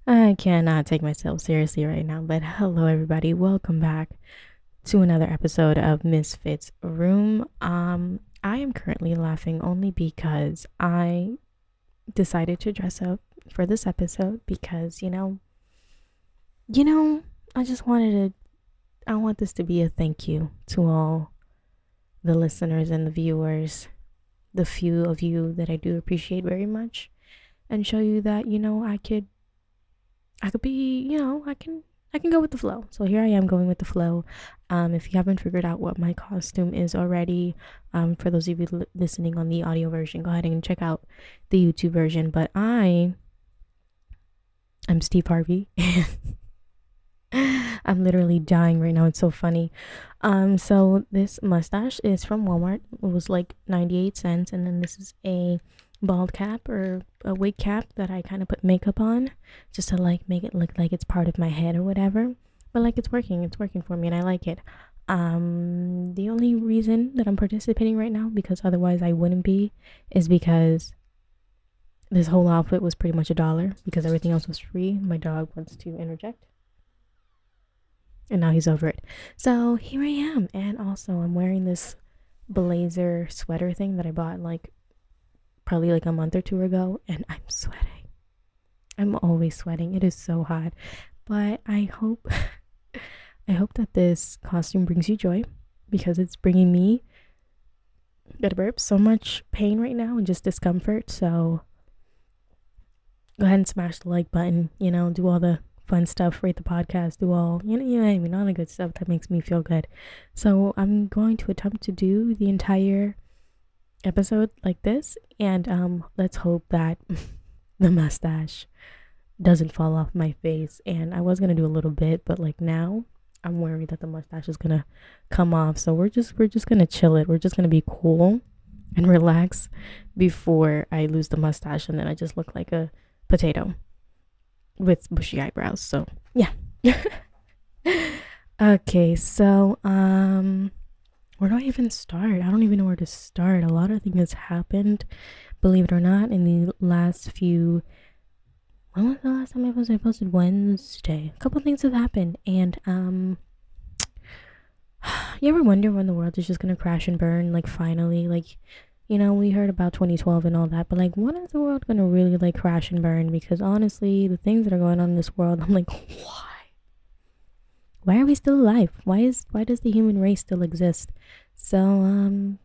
I cannot take myself seriously right now, but hello everybody. Welcome back to another episode of Misfits Room. I am currently laughing only because I decided to dress up for this episode because, I just I want this to be a thank you to all the listeners and the viewers, the few of you that I do appreciate very much, and show you that, I could be, I can go with the flow. So here I am going with the flow. If you haven't figured out what my costume is already, for those of you listening on the audio version, go ahead and check out the YouTube version. But I'm Steve Harvey. I'm literally dying right now. It's so funny. So this mustache is from Walmart. It was like 98 cents, and then this is a bald cap or a wig cap that I kind of put makeup on just to like make it look like it's part of my head or whatever. But like it's working for me and I like it. The only reason that I'm participating right now, because otherwise I wouldn't be, is because this whole outfit was pretty much $1 because everything else was free. My dog wants to interject. And now he's over it. So here I am. And also I'm wearing this blazer sweater thing that I bought like probably like a month or two ago, and I'm sweating. I'm always sweating. It is so hot. But I hope that this costume brings you joy, because it's bringing me, gotta burp, so much pain right now and just discomfort. So go ahead and smash the like button, do all the fun stuff, rate the podcast, do all, all the good stuff that makes me feel good. So I'm going to attempt to do the entire episode like this, and let's hope that the mustache doesn't fall off my face. And I was gonna do a little bit, but like now I'm worried that the mustache is gonna come off, so we're just gonna chill it. We're just gonna be cool and relax before I lose the mustache and then I just look like a potato with bushy eyebrows. So yeah. Okay, so where do I even start? I don't even know where to start. A lot of things happened, believe it or not, in the last few. When was the last time I posted? I posted Wednesday. A couple things have happened, and you ever wonder when the world is just gonna crash and burn? Like finally, like, we heard about 2012 and all that, but like, when is the world gonna really like crash and burn? Because honestly, the things that are going on in this world, I'm like, why? Why are we still alive? Why does the human race still exist? So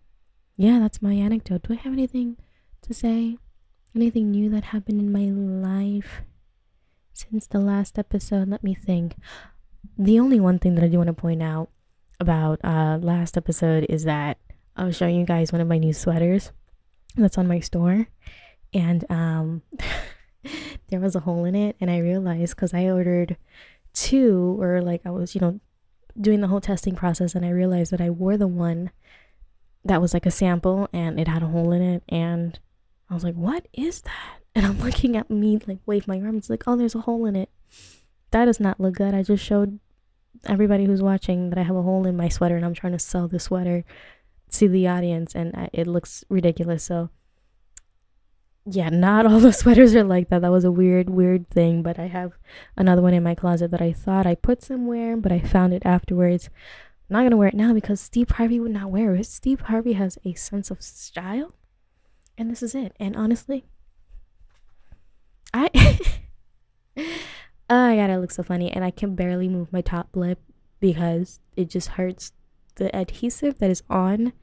yeah, that's my anecdote. Do I have anything to say? Anything new that happened in my life since the last episode? Let me think. The only one thing that I do want to point out about last episode is that I was showing you guys one of my new sweaters that's on my store, and there was a hole in it, and I realized, because I ordered two, or like I was doing the whole testing process, and I realized that I wore the one that was like a sample and it had a hole in it, and I was like, what is that? And I'm looking at me like wave my arms like, oh, there's a hole in it. That does not look good. I just showed everybody who's watching that I have a hole in my sweater, and I'm trying to sell the sweater to the audience, and it looks ridiculous. So yeah, not all the sweaters are like that. That was a weird thing, but I have another one in my closet that I thought I put somewhere, but I found it afterwards. I'm not gonna wear it now because Steve Harvey would not wear it. Steve Harvey has a sense of style, and this is it. And honestly, I oh my god, I look so funny, and I can barely move my top lip because it just hurts. The adhesive that is on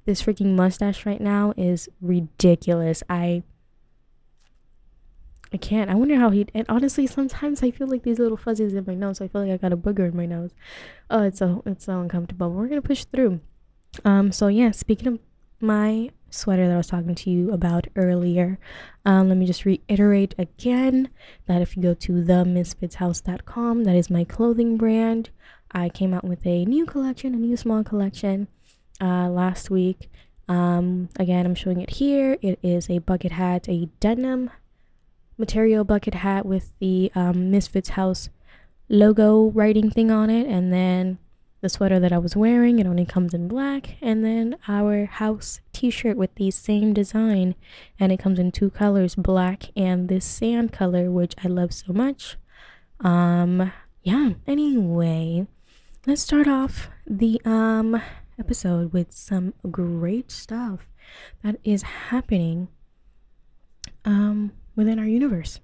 this freaking mustache right now is ridiculous. I can't. I wonder how and honestly, sometimes I feel like these little fuzzies in my nose. I feel like I got a booger in my nose. Oh, it's so uncomfortable. But we're gonna push through. So yeah, speaking of my sweater that I was talking to you about earlier, let me just reiterate again that if you go to themisfitshouse.com, that is my clothing brand. I came out with a new collection, a new small collection, last week. Again, I'm showing it here. It is a bucket hat, a denim material bucket hat with the Misfits House logo writing thing on it, and then The sweater that I was wearing, it only comes in black, and then our house t-shirt with the same design, and it comes in two colors, black and this sand color, which I love so much. Yeah, anyway, let's start off the episode with some great stuff that is happening within our universe.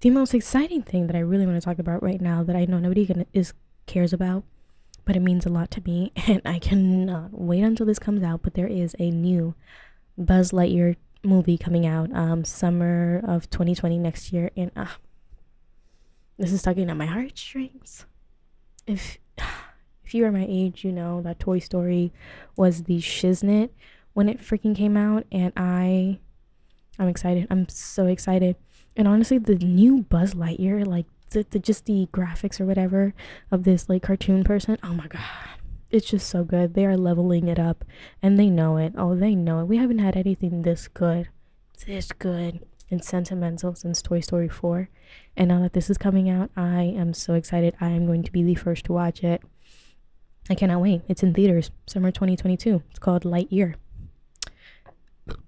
The most exciting thing that I really want to talk about right now, that I know nobody cares about, but it means a lot to me, and I cannot wait until this comes out. But there is a new Buzz Lightyear movie coming out summer of 2020, next year, and this is tugging at my heartstrings. If you are my age, you know that Toy Story was the shiznit when it freaking came out, and I'm excited. I'm so excited. And honestly, the new Buzz Lightyear, like just the graphics or whatever of this like cartoon person, oh my god, it's just so good. They are leveling it up, and they know it. Oh, they know it. We haven't had anything this good and sentimental since Toy Story 4, and now that this is coming out, I am so excited. I am going to be the first to watch it. I cannot wait. It's in theaters summer 2022. It's called Lightyear.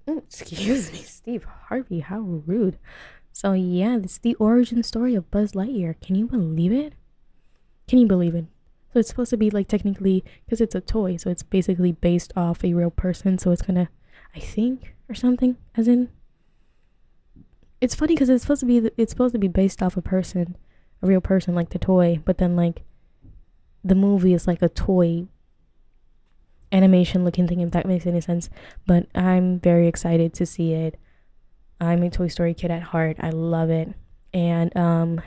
Oh, excuse me, Steve Harvey, how rude. So yeah, it's the origin story of Buzz Lightyear. Can you believe it? Can you believe it? So it's supposed to be like, technically, because it's a toy, so it's basically based off a real person. So it's gonna, I think, or something, as in, it's funny because it's supposed to be based off a person, a real person, like the toy. But then like the movie is like a toy animation looking thing, if that makes any sense. But I'm very excited to see it. I'm a Toy Story kid at heart. I love it. And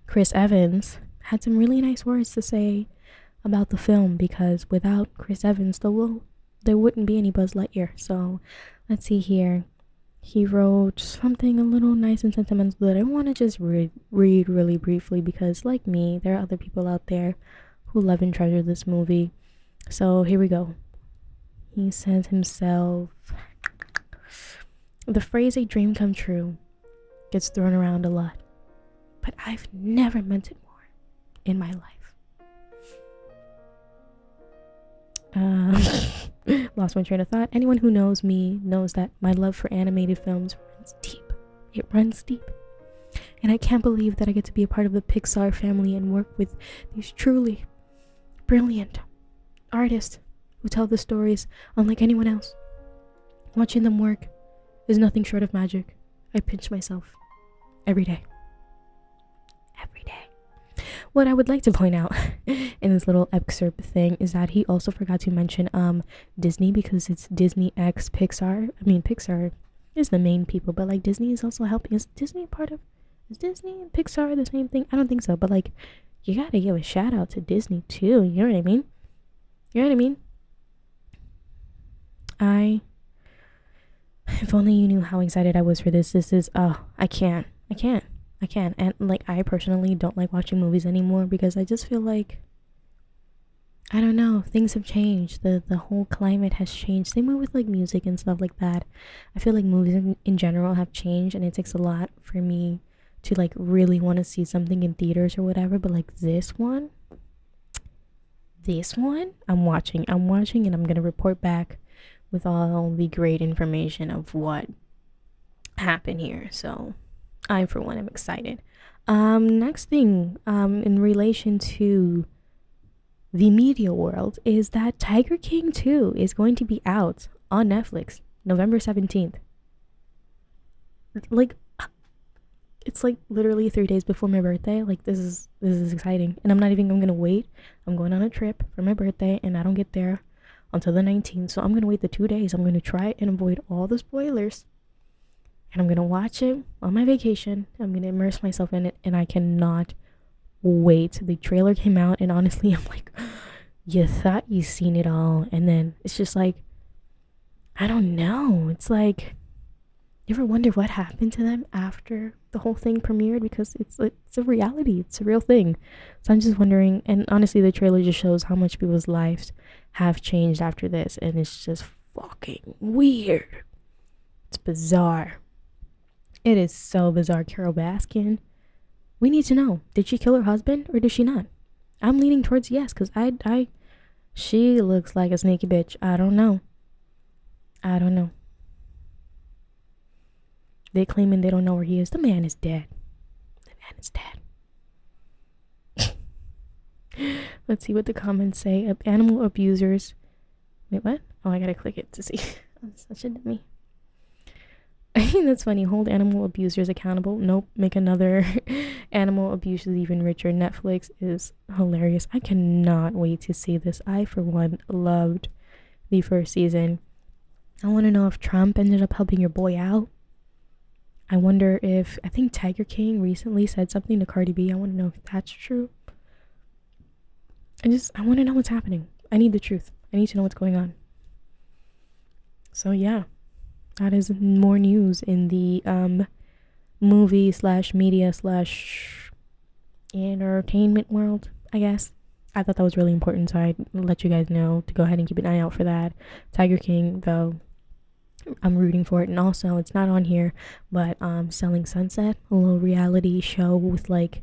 Chris Evans had some really nice words to say about the film, because without Chris Evans, there wouldn't be any Buzz Lightyear. So let's see here. He wrote something a little nice and sentimental that I want to just read really briefly, because like me, there are other people out there who love and treasure this movie. So here we go. He says himself, the phrase "a dream come true" gets thrown around a lot, but I've never meant it more in my life. Lost my train of thought. Anyone who knows me knows that my love for animated films runs deep. It runs deep. And I can't believe that I get to be a part of the Pixar family and work with these truly brilliant artists who tell the stories unlike anyone else. Watching them work is nothing short of magic. I pinch myself every day. What I would like to point out in this little excerpt thing is that he also forgot to mention Disney, because it's Disney X Pixar. I mean, Pixar is the main people, but like Disney is also helping. Is Disney and Pixar the same thing? I don't think so, but like you gotta give a shout out to Disney too. You know what I mean? If only you knew how excited I was for this. This is, I can't. And like, I personally don't like watching movies anymore, because I just feel like, I don't know, things have changed. The whole climate has changed. Same way with like music and stuff like that. I feel like movies in general have changed, and it takes a lot for me to like really want to see something in theaters or whatever. But like this one, I'm watching, and I'm gonna report back with all the great information of what happened here. So I, for one, am excited. Next thing, in relation to the media world, is that Tiger King 2 is going to be out on Netflix November 17th. Like, it's like literally 3 days before my birthday. Like, this is exciting. And I'm gonna wait. I'm going on a trip for my birthday, and I don't get there until the 19th. So I'm gonna wait the 2 days. I'm gonna try and avoid all the spoilers. And I'm going to watch it on my vacation. I'm going to immerse myself in it. And I cannot wait. The trailer came out. And honestly, I'm like, you thought you seen it all. And then it's just like, I don't know. It's like, you ever wonder what happened to them after the whole thing premiered? Because it's a reality. It's a real thing. So I'm just wondering. And honestly, the trailer just shows how much people's lives have changed after this. And it's just fucking weird. It's bizarre. It is so bizarre. Carol Baskin. We need to know. Did she kill her husband or did she not? I'm leaning towards yes, because she looks like a sneaky bitch. I don't know. They claiming they don't know where he is. The man is dead. Let's see what the comments say. Animal abusers. Wait, what? Oh, I gotta click it to see. I'm such a dummy. I think that's funny. Hold animal abusers accountable. Nope. Make another animal abusers even richer. Netflix is hilarious. I cannot wait to see this. I, for one, loved the first season. I want to know if Trump ended up helping your boy out. I wonder if, I think Tiger King recently said something to Cardi B. I want to know if that's true. I want to know what's happening. I need the truth. I need to know what's going on. So yeah, that is more news in the movie / media / entertainment world, I guess. I thought that was really important, so I'd let you guys know to go ahead and keep an eye out for that. Tiger King, though, I'm rooting for it. And also, it's not on here, but Selling Sunset, a little reality show with like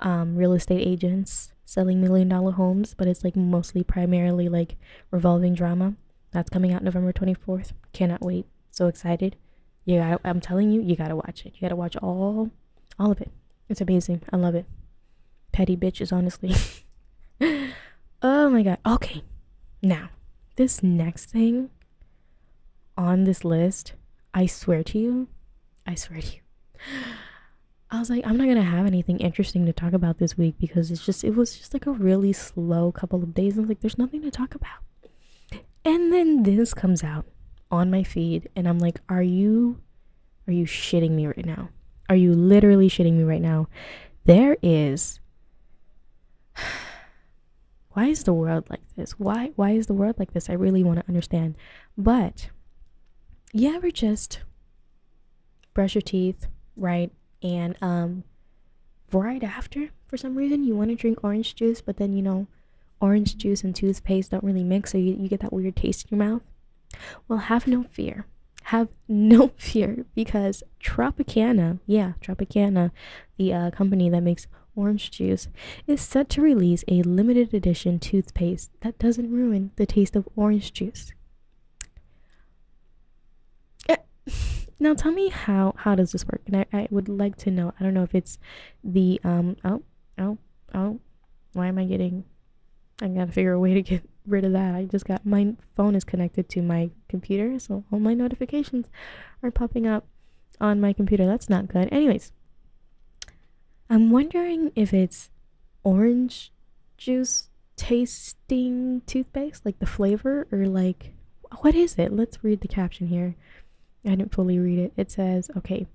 real estate agents selling $1 million homes, but it's like mostly primarily like revolving drama. That's coming out November 24th. Cannot wait. So excited. Yeah, I'm telling you, you gotta watch it. You gotta watch all of it. It's amazing. I love it. Petty bitches, honestly. Oh my god. Okay. Now, this next thing on this list, I swear to you, I was like, I'm not gonna have anything interesting to talk about this week because it was just like a really slow couple of days. I was like, there's nothing to talk about. And then this comes out on my feed and I'm like, are you shitting me right now? Are you literally shitting me right now? There is why is the world like this? Why is the world like this? I really want to understand. But you ever just brush your teeth, right? And right after, for some reason, you want to drink orange juice, but then, you know, orange juice and toothpaste don't really mix, so you get that weird taste in your mouth? Well, have no fear. Have no fear, because Tropicana, the company that makes orange juice, is set to release a limited edition toothpaste that doesn't ruin the taste of orange juice. Now tell me how does this work? And I would like to know. I don't know if it's the why am I gotta figure a way to get rid of that. My phone is connected to my computer, so all my notifications are popping up on my computer. That's not good. Anyways, I'm wondering if it's orange juice tasting toothpaste, like the flavor, or like, what is it? Let's read the caption here. I didn't fully read it. It says, okay,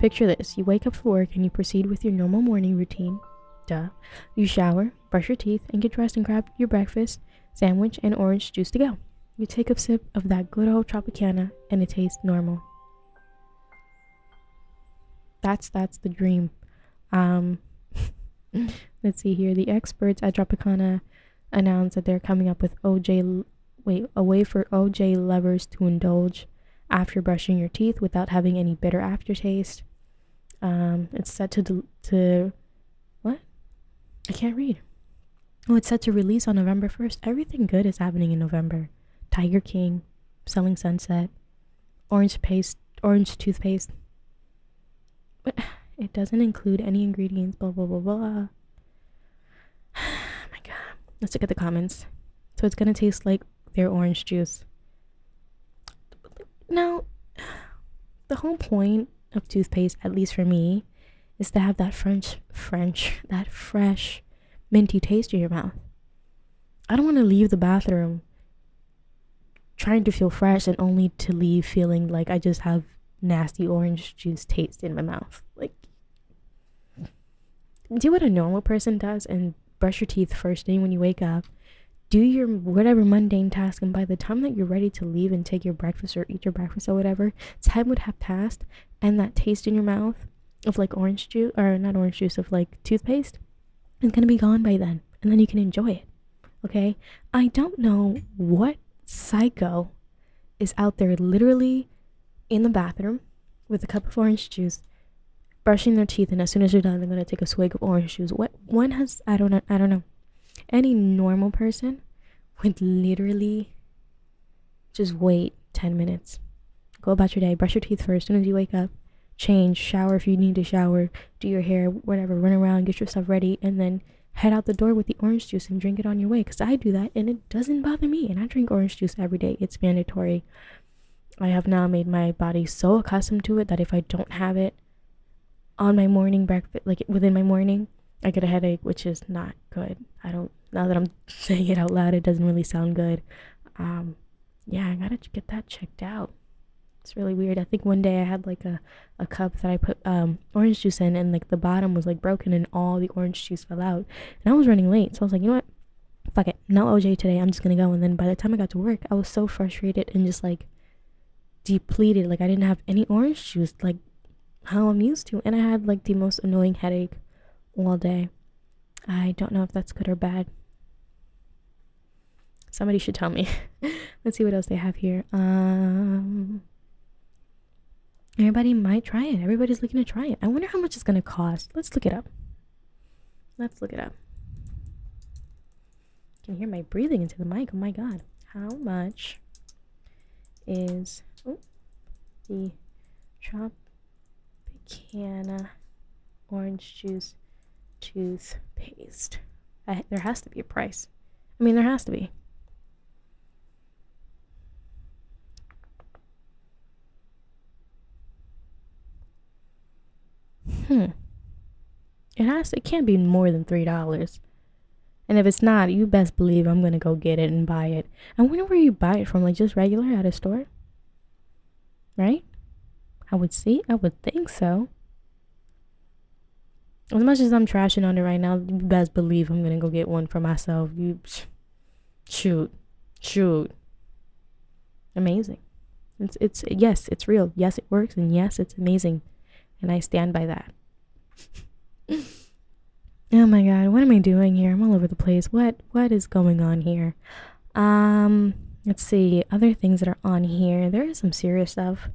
picture this. You wake up for work and you proceed with your normal morning routine. Duh. You shower, brush your teeth, and get dressed and grab your breakfast, sandwich, and orange juice to go. You take a sip of that good old Tropicana and it tastes normal. That's the dream. Let's see here. The experts at Tropicana announced that they're coming up with a way for OJ lovers to indulge after brushing your teeth without having any bitter aftertaste. It's set to what? I can't read. Oh, it's set to release on November 1st. Everything good is happening in November. Tiger King, Selling Sunset, orange toothpaste. But it doesn't include any ingredients, blah, blah, blah, blah. Oh my god. Let's look at the comments. So it's going to taste like their orange juice. Now, the whole point of toothpaste, at least for me, is to have that that fresh, minty taste in your mouth. I don't want to leave the bathroom trying to feel fresh and only to leave feeling like I just have nasty orange juice taste in my mouth. Like, do what a normal person does and brush your teeth first thing when you wake up. Do your whatever mundane task, and by the time that you're ready to leave and take your breakfast or eat your breakfast or whatever, time would have passed, and that taste in your mouth of like orange juice, or not orange juice, of like toothpaste, is gonna be gone by then, and then you can enjoy it. Okay? I don't know what psycho is out there literally in the bathroom with a cup of orange juice, brushing their teeth, and as soon as you're done, they're gonna take a swig of orange juice. I don't know. Any normal person would literally just wait 10 minutes. Go about your day, brush your teeth first as soon as you wake up, change, shower if you need to shower, do your hair, whatever, run around, get yourself ready, and then head out the door with the orange juice and drink it on your way. Because I do that and it doesn't bother me. And I drink orange juice every day. It's mandatory. I have now made my body so accustomed to it that if I don't have it on my morning breakfast, like within my morning, I get a headache, which is not good. Now that I'm saying it out loud, it doesn't really sound good. Yeah, I gotta get that checked out. It's really weird. I think one day I had like a cup that I put orange juice in, and like the bottom was like broken and all the orange juice fell out. And I was running late, so I was like, you know what? Fuck it. No OJ today. I'm just gonna go. And then by the time I got to work, I was so frustrated and just like depleted. Like I didn't have any orange juice like how I'm used to. And I had like the most annoying headache all day. I don't know if that's good or bad. Somebody should tell me. Let's see what else they have here. Everybody might try it. Everybody's looking to try it. I wonder how much it's gonna cost. Let's look it up. You can hear my breathing into the mic. Oh my god. How much is the Tropicana orange juice toothpaste? There has to be a price. I mean, there has to be. It can't be more than $3. And if it's not, you best believe I'm gonna go get it and buy it. I wonder where you buy it from, like just regular at a store? Right? I would think so. As much as I'm trashing on it right now, you best believe I'm gonna go get one for myself. Shoot. Amazing. It's yes, it's real. Yes, it works, and yes, it's amazing. And I stand by that. Oh my god, what am I doing here? I'm all over the place. What is going on here? Let's see, other things that are on here. There is some serious stuff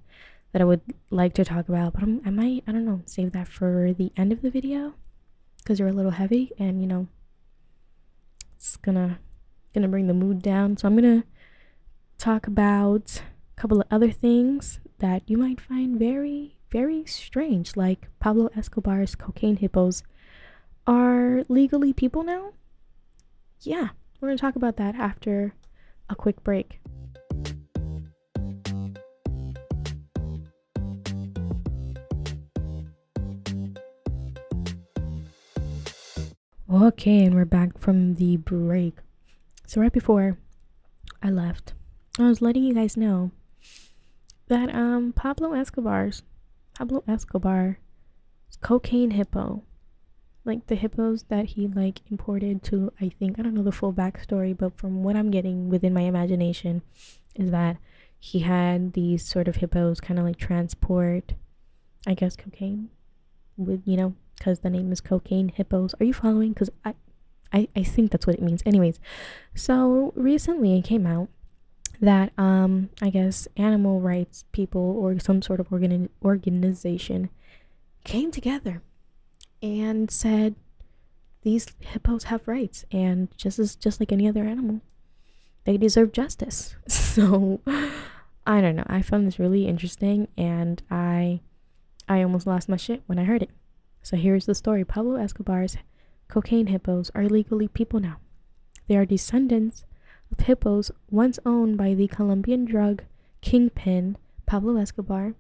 that I would like to talk about, but I might, I don't know, save that for the end of the video because they're a little heavy and, you know, it's gonna bring the mood down. So I'm gonna talk about a couple of other things that you might find very, very strange, like Pablo Escobar's cocaine hippos are legally people now. Yeah, we're gonna talk about that after a quick break. Okay, and we're back from the break. So right before I left, I was letting you guys know that Pablo Escobar's cocaine hippo, like the hippos that he like imported to, I think, I don't know the full backstory, but from what I'm getting within my imagination is that he had these sort of hippos kind of like transport, I guess, cocaine with, you know, because the name is cocaine hippos. Are you following? Because I think that's what it means. Anyways, so recently it came out that I guess animal rights people or some sort of organization came together and said these hippos have rights, and just like any other animal, they deserve justice. So I don't know, I found this really interesting, and I almost lost my shit when I heard it. So here's the story. Pablo Escobar's cocaine hippos are legally people now. They are descendants of hippos once owned by the Colombian drug kingpin Pablo Escobar.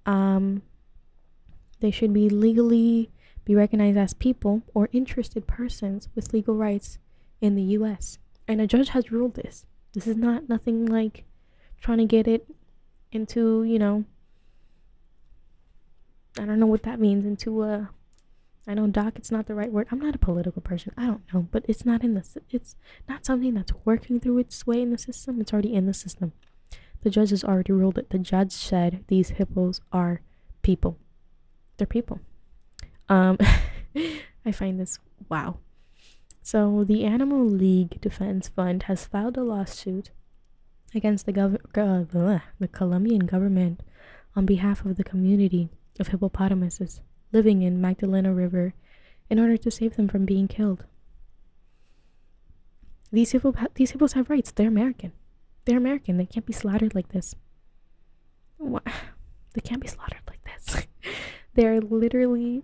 They should be legally be recognized as people or interested persons with legal rights in the US. And a judge has ruled this. This is not nothing like trying to get it into, you know, I don't know what that means, into a, I know docket's not the right word. I'm not a political person. I don't know, but it's not it's not something that's working through its way in the system. It's already in the system. The judge has already ruled it. The judge said these hippos are people. They're people. I find this wow. So the Animal League Defense Fund has filed a lawsuit against the Colombian government on behalf of the community of hippopotamuses living in Magdalena River in order to save them from being killed. These hippos have rights. They're American. They're American. They can't be slaughtered like this. What? They can't be slaughtered like this. They're literally,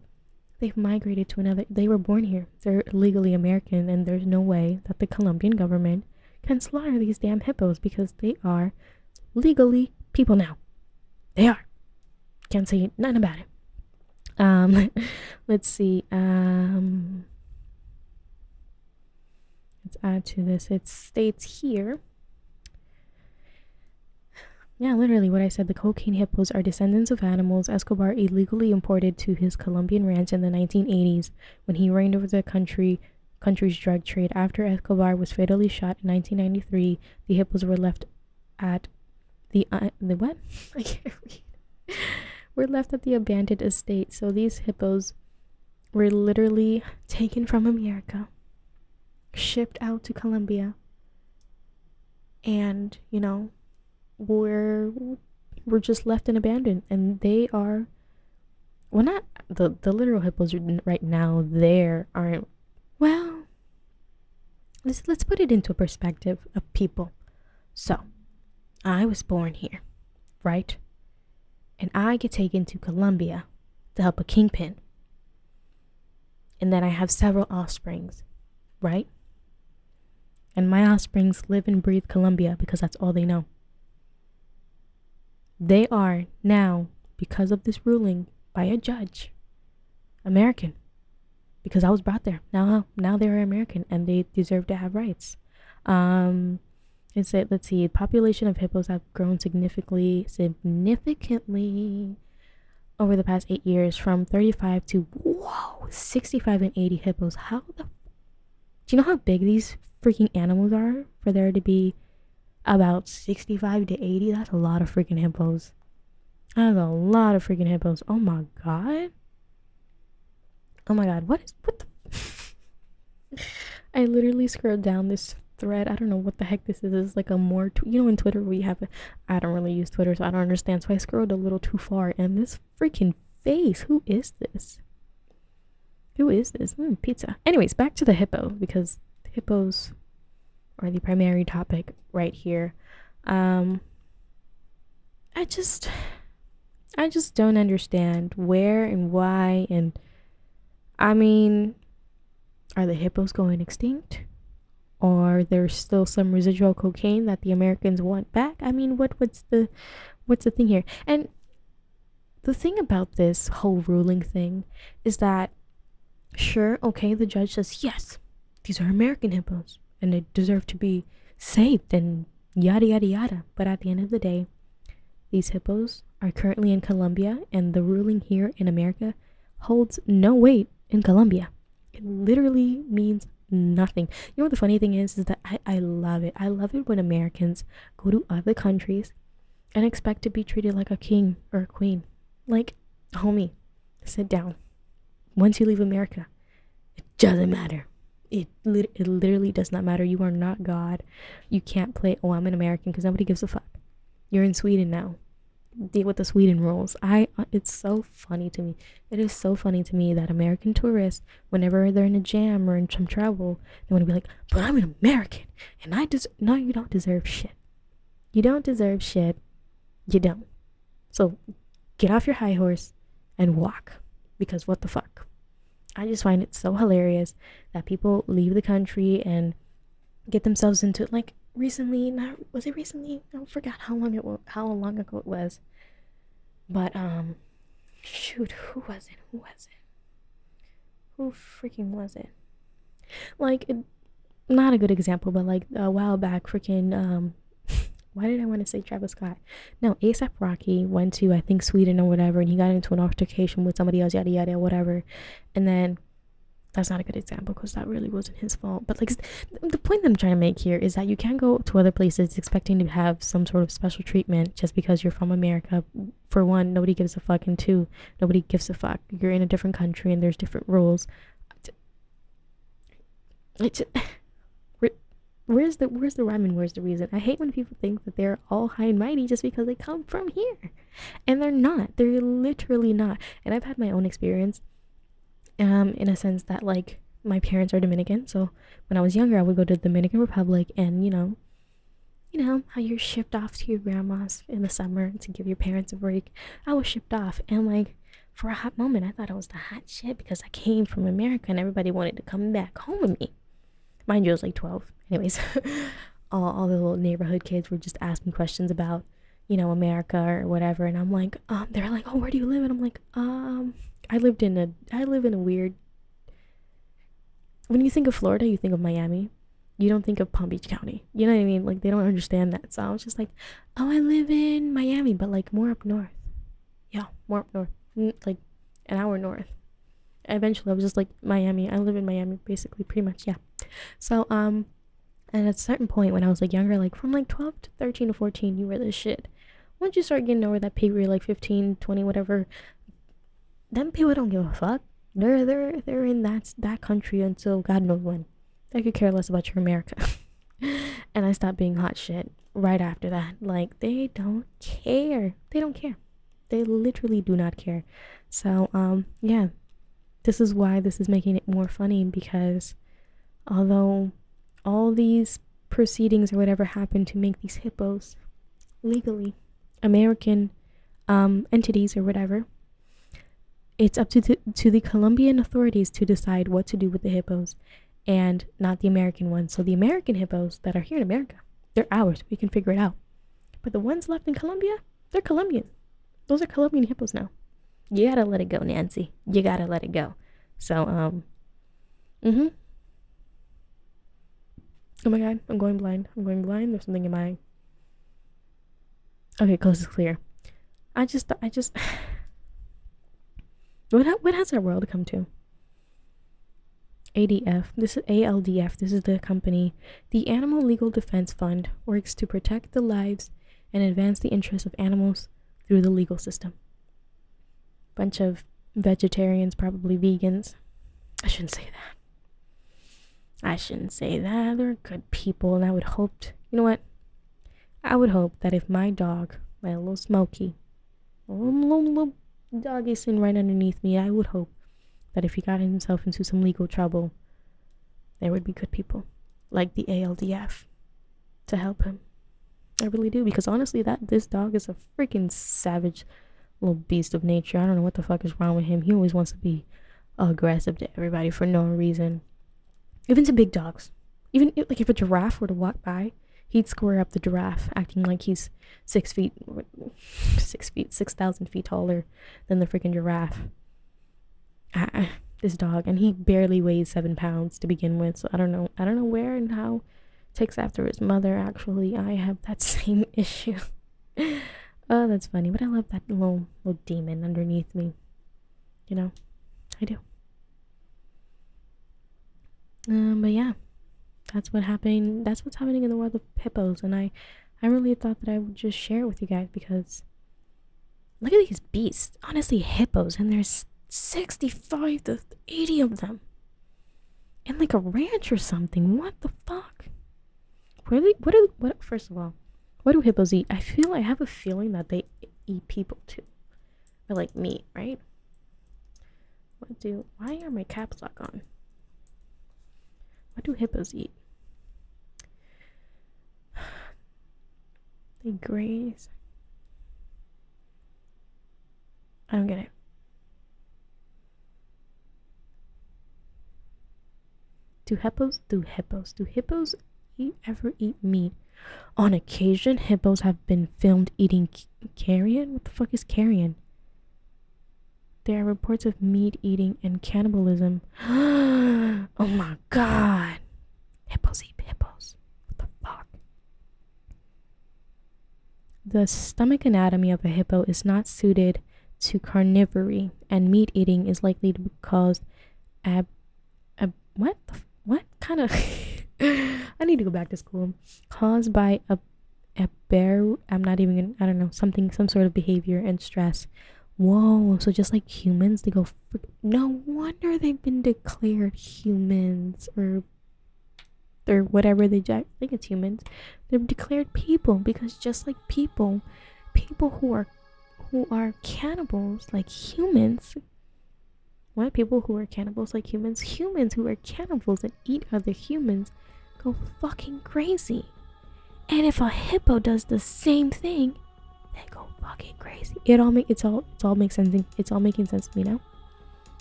they've migrated to another, they were born here. They're legally American, and there's no way that the Colombian government can slaughter these damn hippos because they are legally people now. They are. Can't say nothing about it. Let's see. Let's add to this. It states here. Yeah, literally what I said. The cocaine hippos are descendants of animals Escobar illegally imported to his Colombian ranch in the 1980s when he reigned over the country's drug trade. After Escobar was fatally shot in 1993, the hippos were left at the what? I can't read. Were left at the abandoned estate. So these hippos were literally taken from America, shipped out to Colombia, and we're just left and abandoned. And they are, well, not the literal hippos right now. There aren't, well, let's put it into a perspective of people. So I was born here, right? And I get taken to Colombia to help a kingpin, and then I have several offsprings, right? And my offsprings live and breathe Colombia because that's all they know. They are now, because of this ruling by a judge, American, because I was brought there. Now they're American and they deserve to have rights. It said, let's see, population of hippos have grown significantly over the past 8 years, from 35 to 65 and 80 hippos. Do you know how big these freaking animals are for there to be about 65 to 80? That's a lot of freaking hippos. That's a lot of freaking hippos. Oh my god. What the I literally scrolled down this thread. I don't know what the heck this is. It's like a more in Twitter we have I don't really use Twitter, so I don't understand, so I scrolled a little too far, and this freaking face, who is this? Pizza. Anyways, back to the hippo, because hippos are the primary topic right here. I just don't understand where and why. And I mean, are the hippos going extinct? Or there's still some residual cocaine that the Americans want back? I mean, what's the thing here? And the thing about this whole ruling thing is that, sure, okay, the judge says, yes, these are American hippos and they deserve to be saved and yada yada yada. But at the end of the day, these hippos are currently in Colombia, and the ruling here in America holds no weight in Colombia. It literally means nothing. You know what the funny thing is that I love it. I love it when Americans go to other countries and expect to be treated like a king or a queen. Like, homie, sit down. Once you leave America, it doesn't matter. It literally does not matter. You are not God. You can't play, oh, I'm an American, because nobody gives a fuck. You're in Sweden now. Deal with the Sweden rules. It's so funny to me. It is so funny to me that American tourists, whenever they're in a jam or in some trouble, they want to be like, but I'm an American, and no, you don't deserve shit. You don't deserve shit. You don't. So get off your high horse and walk, because what the fuck? I just find it so hilarious that people leave the country and get themselves into, like, recently, was it recently? I forgot how long ago it was. But shoot, who was it? Who freaking was it? Like, not a good example, but like a while back, freaking why did I want to say Travis Scott? No, A$AP Rocky went to, I think, Sweden or whatever, and he got into an altercation with somebody else, yada yada, whatever. And then, that's not a good example because that really wasn't his fault. But like, the point that I'm trying to make here is that you can't go to other places expecting to have some sort of special treatment just because you're from America. For one, nobody gives a fuck, and two, nobody gives a fuck. You're in a different country and there's different rules. Where's the rhyme and where's the reason? I hate when people think that they're all high and mighty just because they come from here, and they're not. They're literally not. And I've had my own experience, in a sense that, like, my parents are Dominican, so when I was younger, I would go to the Dominican Republic, and you know how you're shipped off to your grandma's in the summer to give your parents a break. I was shipped off, and like for a hot moment, I thought I was the hot shit because I came from America, and everybody wanted to come back home with me. Mind you, I was like 12. Anyways, all the little neighborhood kids were just asking questions about, America or whatever, and I'm like, they're like, oh, where do you live? And I'm like, I live in a weird. When you think of Florida, you think of Miami. You don't think of Palm Beach County. You know what I mean? Like, they don't understand that. So I was just like, oh, I live in Miami, but like more up north. Yeah, more up north. Like an hour north. Eventually, I was just like, Miami. I live in Miami, basically, pretty much, yeah. So, and at a certain point when I was like younger, like from like 12 to 13 to 14, you were this shit. Once you start getting over that people, you're like 15, 20, whatever, them people don't give a fuck. They're in that country until God knows when. They could care less about your America. And I stopped being hot shit right after that. Like, they don't care. They don't care. They literally do not care. So, yeah. This is why this is making it more funny, because although all these proceedings or whatever happened to make these hippos legally American entities or whatever, it's up to the Colombian authorities to decide what to do with the hippos, and not the American ones. So the American hippos that are here in America, they're ours. We can figure it out. But the ones left in Colombia, they're Colombian. Those are Colombian hippos now. You gotta let it go, Nancy. You gotta let it go. So, Oh my god, I'm going blind. There's something in my eye. Okay, coast is clear. I just what has our world come to? ADF. This is ALDF. This is the company. The Animal Legal Defense Fund works to protect the lives and advance the interests of animals through the legal system. Bunch of vegetarians, probably vegans. I shouldn't say that. They're good people, and I would hope you know what? I would hope that if my dog, my little Smokey, little doggy sitting right underneath me, I would hope that if he got himself into some legal trouble, there would be good people like the ALDF to help him. I really do, because honestly, this dog is a freaking savage little beast of nature. I don't know what the fuck is wrong with him. He always wants to be aggressive to everybody for no reason, even to big dogs. Even if a giraffe were to walk by, he'd square up the giraffe, acting like he's 6,000 feet taller than the freaking giraffe. This dog, and he barely weighs 7 pounds to begin with, so I don't know where and how takes after his mother. Actually, I have that same issue. Oh, that's funny, but I love that little demon underneath me. I do. But yeah, that's what's happening in the world of hippos, and I really thought that I would just share it with you guys, because look at these beasts. Honestly, hippos, and there's 65 to 80 of them in like a ranch or something. What the fuck? First of all, what do hippos eat? I have a feeling that they eat people too, or like meat, right? Why are my caps lock on? What do hippos eat? They graze. I don't get it. Do hippos ever eat meat? On occasion, hippos have been filmed eating carrion. What the fuck is carrion? There are reports of meat eating and cannibalism. Oh my god. Hippos eat hippos. What the fuck? The stomach anatomy of a hippo is not suited to carnivory, and meat eating is likely to cause what kind of I need to go back to school. Caused by a bear. I don't know, some sort of behavior and stress. Whoa, so just like humans, they go, no wonder they've been declared humans, or whatever I think it's humans. They're declared people, because just like people who are cannibals, like humans, What? People who are cannibals like humans? Humans who are cannibals and eat other humans go fucking crazy. And if a hippo does the same thing, they go fucking crazy. It's all makes sense. It's all making sense to me now.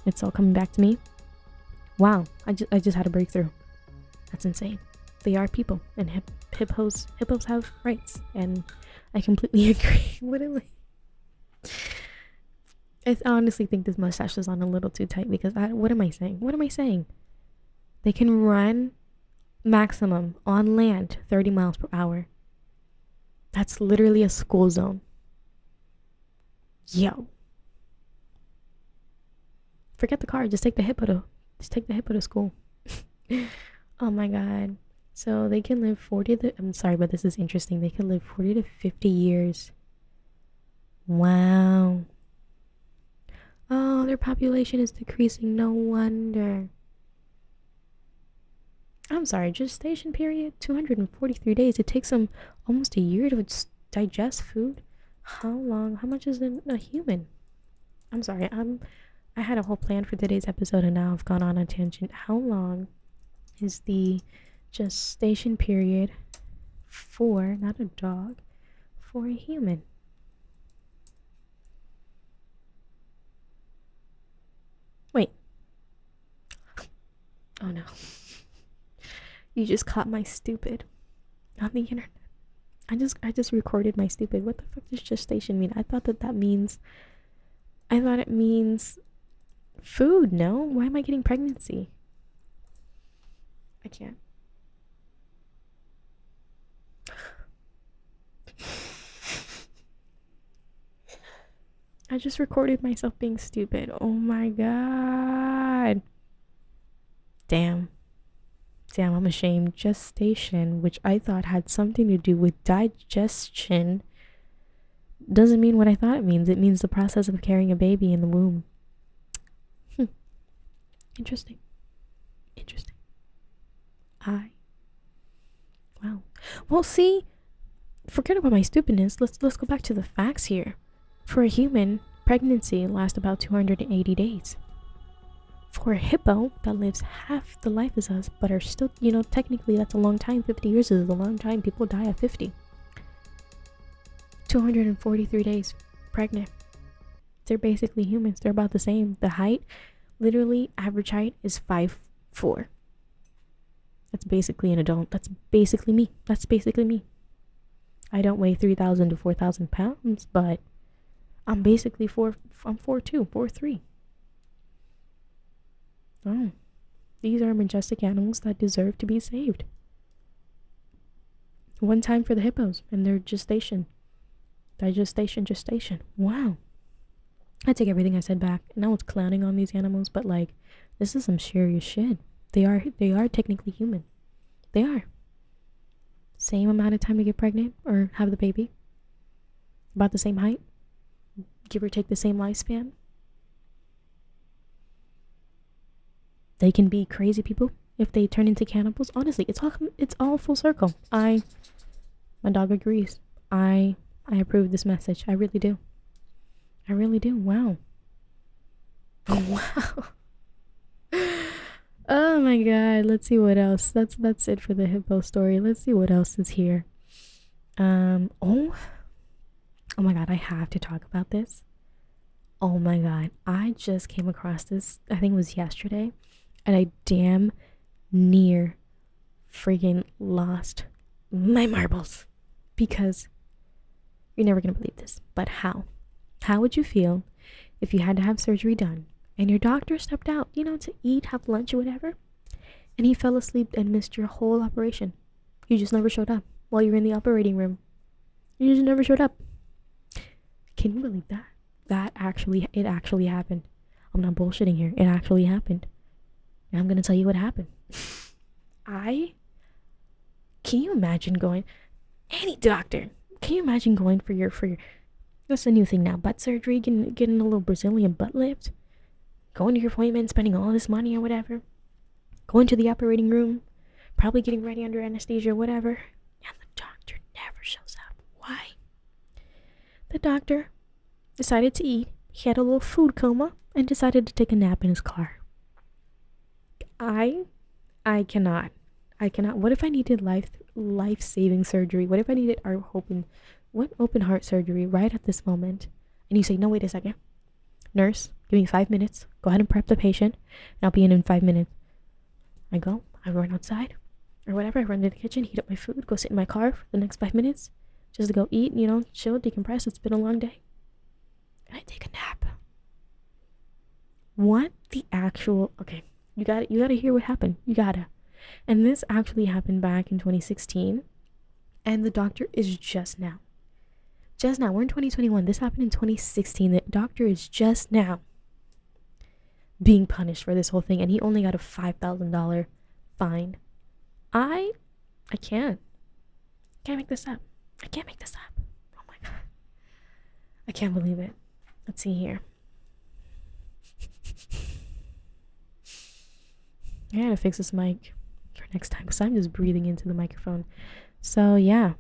It's all coming back to me. Wow, I just had a breakthrough. That's insane. They are people, and hippos have rights, and I completely agree. Literally, I honestly think this mustache is on a little too tight because what am I saying? What am I saying? They can run maximum on land 30 miles per hour. That's literally a school zone. Yo. Forget the car. Just take the hippo to school. Oh my god. So they can live I'm sorry, but this is interesting. They can live 40 to 50 years. Wow. Oh, their population is decreasing. No wonder. I'm sorry, gestation period 243 days. It takes them almost a year to digest food. How much is a human? I'm sorry, I had a whole plan for today's episode and now I've gone on a tangent. How long is the gestation period for, not a dog, for a human? Wait. Oh no. You just caught my stupid on the internet. I just recorded my stupid. What the fuck does gestation mean? I thought it means food. No? Why am I getting pregnancy? I can't. I just recorded myself being stupid. Oh my god. Damn, I'm ashamed. Gestation, which I thought had something to do with digestion, doesn't mean what I thought it means. It means the process of carrying a baby in the womb. Interesting. Wow. Well, see, forget about my stupidness. Let's go back to the facts here. For a human, pregnancy lasts about 280 days. For a hippo that lives half the life as us, but are still, technically that's a long time. 50 years is a long time. People die at 50. 243 days pregnant. They're basically humans. They're about the same. The height, literally, average height is 5'4". That's basically an adult. That's basically me. I don't weigh 3,000 to 4,000 pounds, but I'm basically I'm 4'2", 4'3". Oh, these are majestic animals that deserve to be saved. One time for the hippos and their gestation. Gestation. Wow. I take everything I said back. And I was clowning on these animals, but this is some serious shit. They are technically human. They are. Same amount of time to get pregnant or have the baby. About the same height. Give or take the same lifespan. They can be crazy people if they turn into cannibals. Honestly, it's all full circle. My dog agrees. I approve this message. I really do. Wow. Wow. Oh my god. Let's see what else. That's it for the hippo story. Let's see what else is here. Oh my god, I have to talk about this. Oh my god. I just came across this, I think it was yesterday, and I damn near freaking lost my marbles. Because you're never gonna believe this, but how would you feel if you had to have surgery done and your doctor stepped out, to eat, have lunch or whatever, and he fell asleep and missed your whole operation? You just never showed up while you were in the operating room. You just never showed up. Can you believe that? It actually happened. I'm not bullshitting here. It actually happened. And I'm gonna tell you what happened. Can you imagine going, any doctor, can you imagine going for your that's a new thing now, butt surgery, getting a little Brazilian butt lift, going to your appointment, spending all this money or whatever, going to the operating room, probably getting ready under anesthesia or whatever, and the doctor never shows up. Why? The doctor decided to eat. He had a little food coma, and decided to take a nap in his car. I cannot. I cannot. What if I needed life-saving surgery? What if I needed open heart surgery right at this moment? And you say, no, wait a second. Nurse, give me 5 minutes. Go ahead and prep the patient, and I'll be in 5 minutes. I run outside, or whatever. I run to the kitchen, heat up my food, go sit in my car for the next 5 minutes, just to go eat, chill, decompress. It's been a long day. And I take a nap. What the actual... Okay, you gotta hear what happened. You gotta. And this actually happened back in 2016, and the doctor is just now, we're in 2021, this happened in 2016, the doctor is just now being punished for this whole thing, and he only got a $5,000 fine. I can't make this up. Oh my god, I can't believe it. Let's see here. I gotta fix this mic for next time because I'm just breathing into the microphone. So yeah,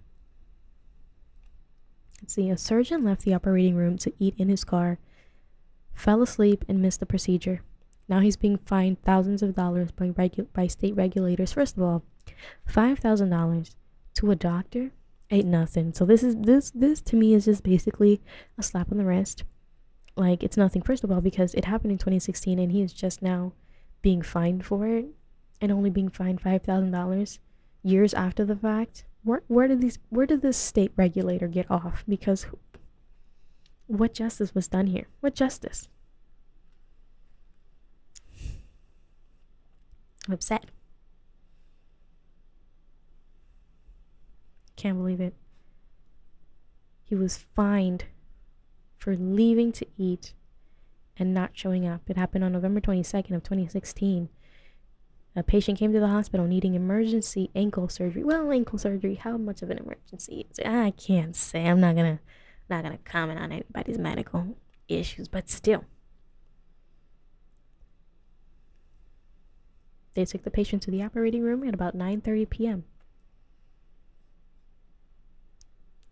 let's see. A surgeon left the operating room to eat in his car, fell asleep, and missed the procedure. Now he's being fined thousands of dollars by state regulators. First of all, $5,000 to a doctor ain't nothing. So this to me is just basically a slap on the wrist. Like, it's nothing. First of all, because it happened in 2016 and he is just now being fined for it, and only being fined $5,000 years after the fact. Where did this state regulator get off? Because what justice was done here? What justice? I'm upset. Can't believe it. He was fined for leaving to eat and not showing up. It happened on November 22nd of 2016. A patient came to the hospital needing emergency ankle surgery. Well, ankle surgery, how much of an emergency is it? I can't say. I'm not gonna comment on anybody's medical issues, but still. They took the patient to the operating room at about 9:30 p.m.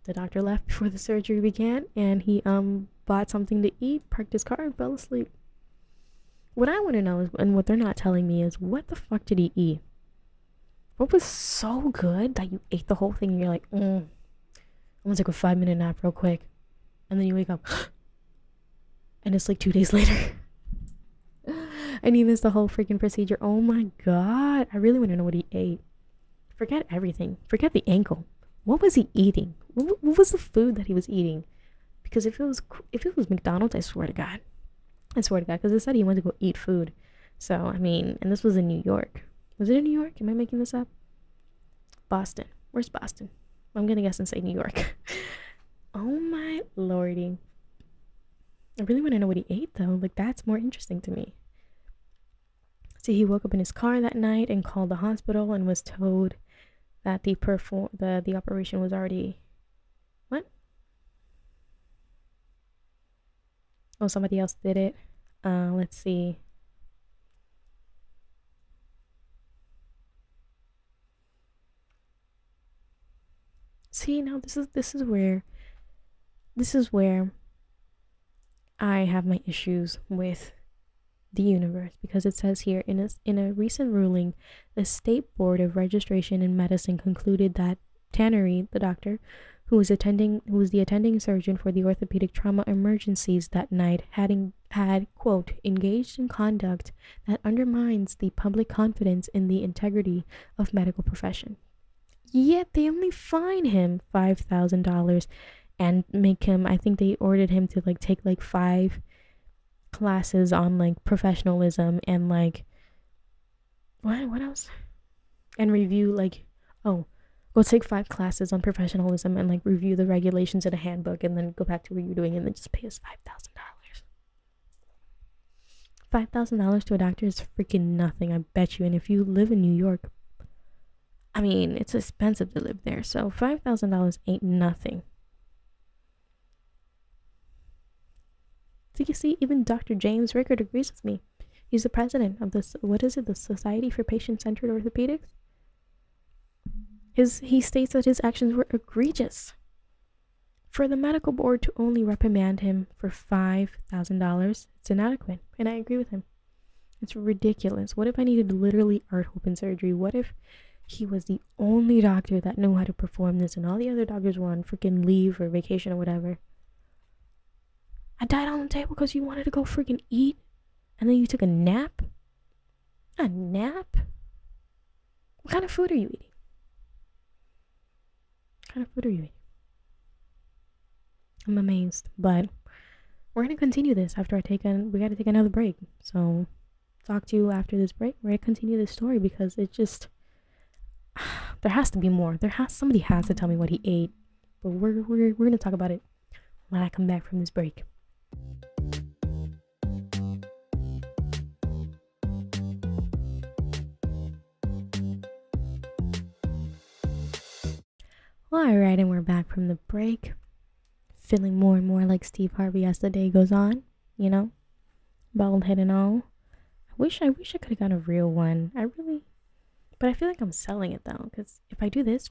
The doctor left before the surgery began, and he bought something to eat, parked his car, and fell asleep. What I want to know is, and what they're not telling me is, what the fuck did he eat? What was so good that you ate the whole thing and you're like, I'm gonna take a 5-minute nap real quick. And then you wake up and it's like 2 days later. And he missed the whole freaking procedure. Oh my god. I really want to know what he ate. Forget everything. Forget the ankle. What was he eating? What was the food that he was eating? Because if it was McDonald's, I swear to God, because it said he went to go eat food. So, I mean, and this was in New York. Was it in New York? Am I making this up? Boston. Where's Boston? I'm going to guess and say New York. Oh my lordy. I really want to know what he ate, though. Like, that's more interesting to me. See, he woke up in his car that night and called the hospital and was told that the operation was already... What? Oh, somebody else did it. Let's see. See, now this is where I have my issues with the universe, because it says here, in a recent ruling, the State Board of Registration in Medicine concluded that Tannery, the doctor, who was the attending surgeon for the orthopedic trauma emergencies that night, had quote, engaged in conduct that undermines the public confidence in the integrity of medical profession. Yet they only fine him $5,000 and make him, I think they ordered him to like take like 5 classes on like professionalism and like what else? And review like, oh, go take 5 classes on professionalism and like review the regulations in a handbook, and then go back to what you're doing, and then just pay us $5,000. $5,000 to a doctor is freaking nothing, I bet you. And if you live in New York, I mean, it's expensive to live there, so $5,000 ain't nothing. So you see, even Dr. James Rickard agrees with me. He's the president of this, the Society for Patient-Centered Orthopedics. He states that his actions were egregious. For the medical board to only reprimand him for $5,000, it's inadequate, and I agree with him. It's ridiculous. What if I needed literally art open surgery? What if he was the only doctor that knew how to perform this and all the other doctors were on freaking leave or vacation or whatever? I died on the table because you wanted to go freaking eat and then you took a nap? A nap? What kind of food are you eating? What kind of food are you eating? I'm amazed, but we're going to continue this after we got to take another break. So talk to you after this break. We're going to continue this story because it just, there has to be more. Somebody has to tell me what he ate, but we're going to talk about it when I come back from this break. Alright, and we're back from the break. Feeling more and more like Steve Harvey as the day goes on, you know? Bald head and all. I wish I could have got a real one. But I feel like I'm selling it though, because if I do this,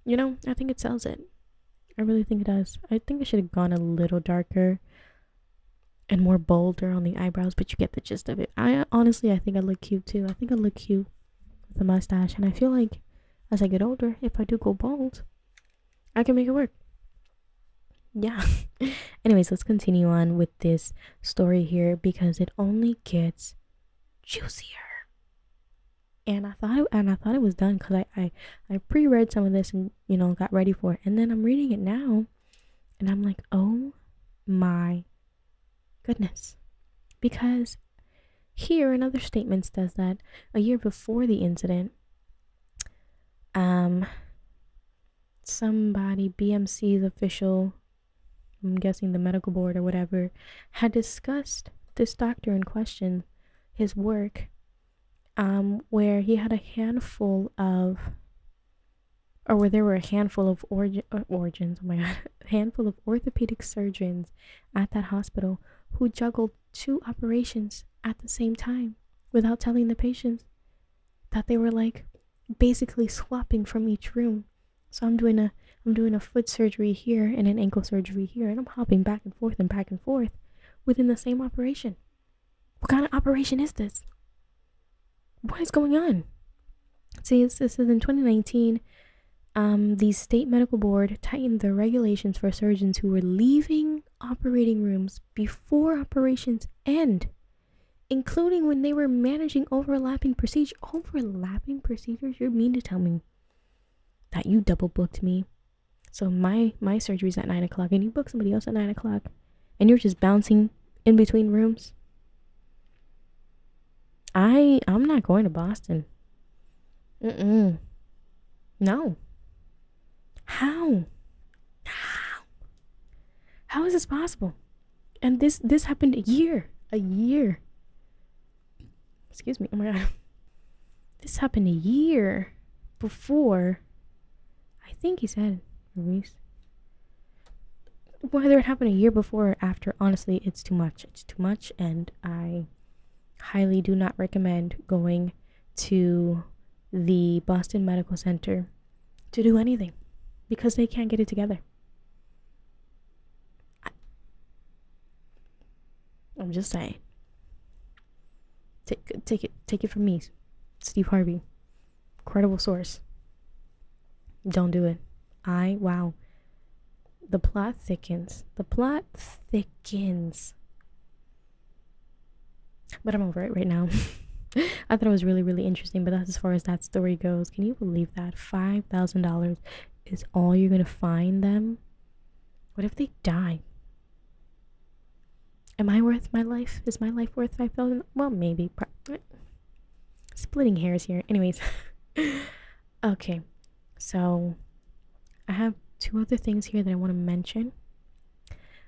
I think it sells it. I really think it does. I think I should have gone a little darker and more bolder on the eyebrows, but you get the gist of it. I think I look cute too. I think I look cute with a mustache, and I feel like as I get older, if I do go bald, I can make it work. Yeah. Anyways, let's continue on with this story here because it only gets juicier. And I thought it was done because I pre-read some of this and got ready for it, and then I'm reading it now, and I'm like, oh my goodness, because here another statement says that a year before the incident, somebody, BMC's official, I'm guessing the medical board or whatever, had discussed this doctor in question, his work, where he had a handful of, or where there were a handful of handful of orthopedic surgeons at that hospital who juggled 2 operations at the same time without telling the patients that they were like basically swapping from each room. So I'm doing a foot surgery here and an ankle surgery here, and I'm hopping back and forth within the same operation. What kind of operation is this? What is going on? See, this is in 2019. The state medical board tightened the regulations for surgeons who were leaving operating rooms before operations end, including when they were managing overlapping procedures. Overlapping procedures? You mean to tell me that you double booked me? So my surgery's at 9 o'clock and you book somebody else at 9 o'clock and you're just bouncing in between rooms? I'm not going to Boston. No. How is this possible? And this happened a year. Excuse me. Oh my god. This happened a year before. I think he said Luis. Whether it happened a year before or after, honestly, it's too much. It's too much, and I highly do not recommend going to the Boston Medical Center to do anything because they can't get it together. I'm just saying. Take it from me, Steve Harvey, credible source. Don't do it. Wow. The plot thickens. But I'm over it right now. I thought it was really, really interesting, but that's as far as that story goes. Can you believe that? $5,000 is all you're going to fine them? What if they die? Am I worth my life? Is my life worth $5,000? Well, maybe. Splitting hairs here. Anyways. Okay. So, I have 2 other things here that I want to mention.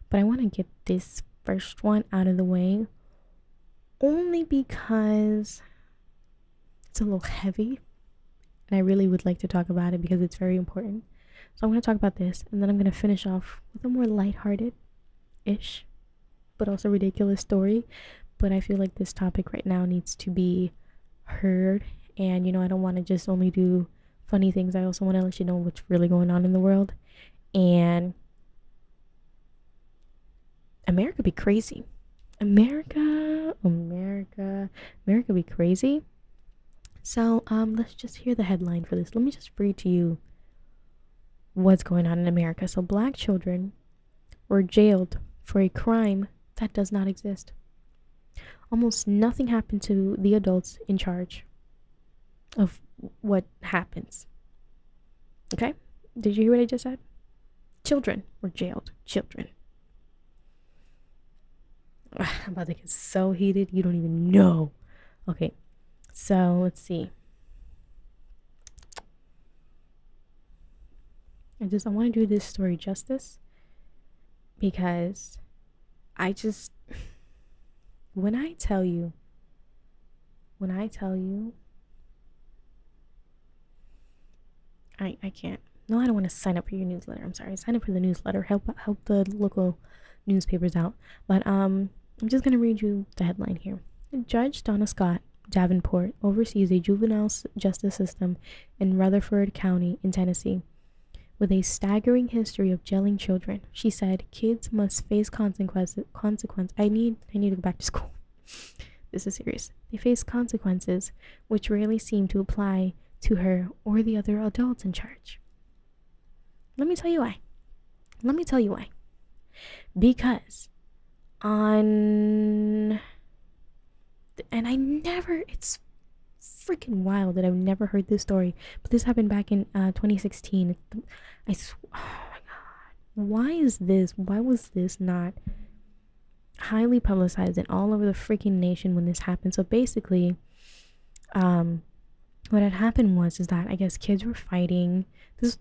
But I want to get this first one out of the way. Only because it's a little heavy. And I really would like to talk about it because it's very important. So I'm going to talk about this. And then I'm going to finish off with a more lighthearted-ish, but also ridiculous story. But I feel like this topic right now needs to be heard. And, I don't want to just only do funny things, I also want to let you know what's really going on in the world. And America be crazy. America be crazy. So let's just hear the headline for this. Let me just read to you what's going on in America. So black children were jailed for a crime that does not exist. Almost nothing happened to the adults in charge of what happens. Okay? Did you hear what I just said? Children were jailed. Children. I'm about to get so heated, you don't even know. Okay, so let's see. I want to do this story justice because I just, when I tell you, I can't. No, I don't want to sign up for your newsletter. I'm sorry. Sign up for the newsletter. Help the local newspapers out. But I'm just gonna read you the headline here. Judge Donna Scott Davenport oversees a juvenile justice system in Rutherford County in Tennessee. With a staggering history of jailing children, she said kids must face consequences. I need to go back to school. This is serious. They face consequences which rarely seem to apply to her or the other adults in charge. Let me tell you why. Because it's freaking wild that I've never heard this story, but this happened back in 2016. Oh my god, why was this not highly publicized and all over the freaking nation when this happened? So basically, what had happened was that I guess kids were fighting. It's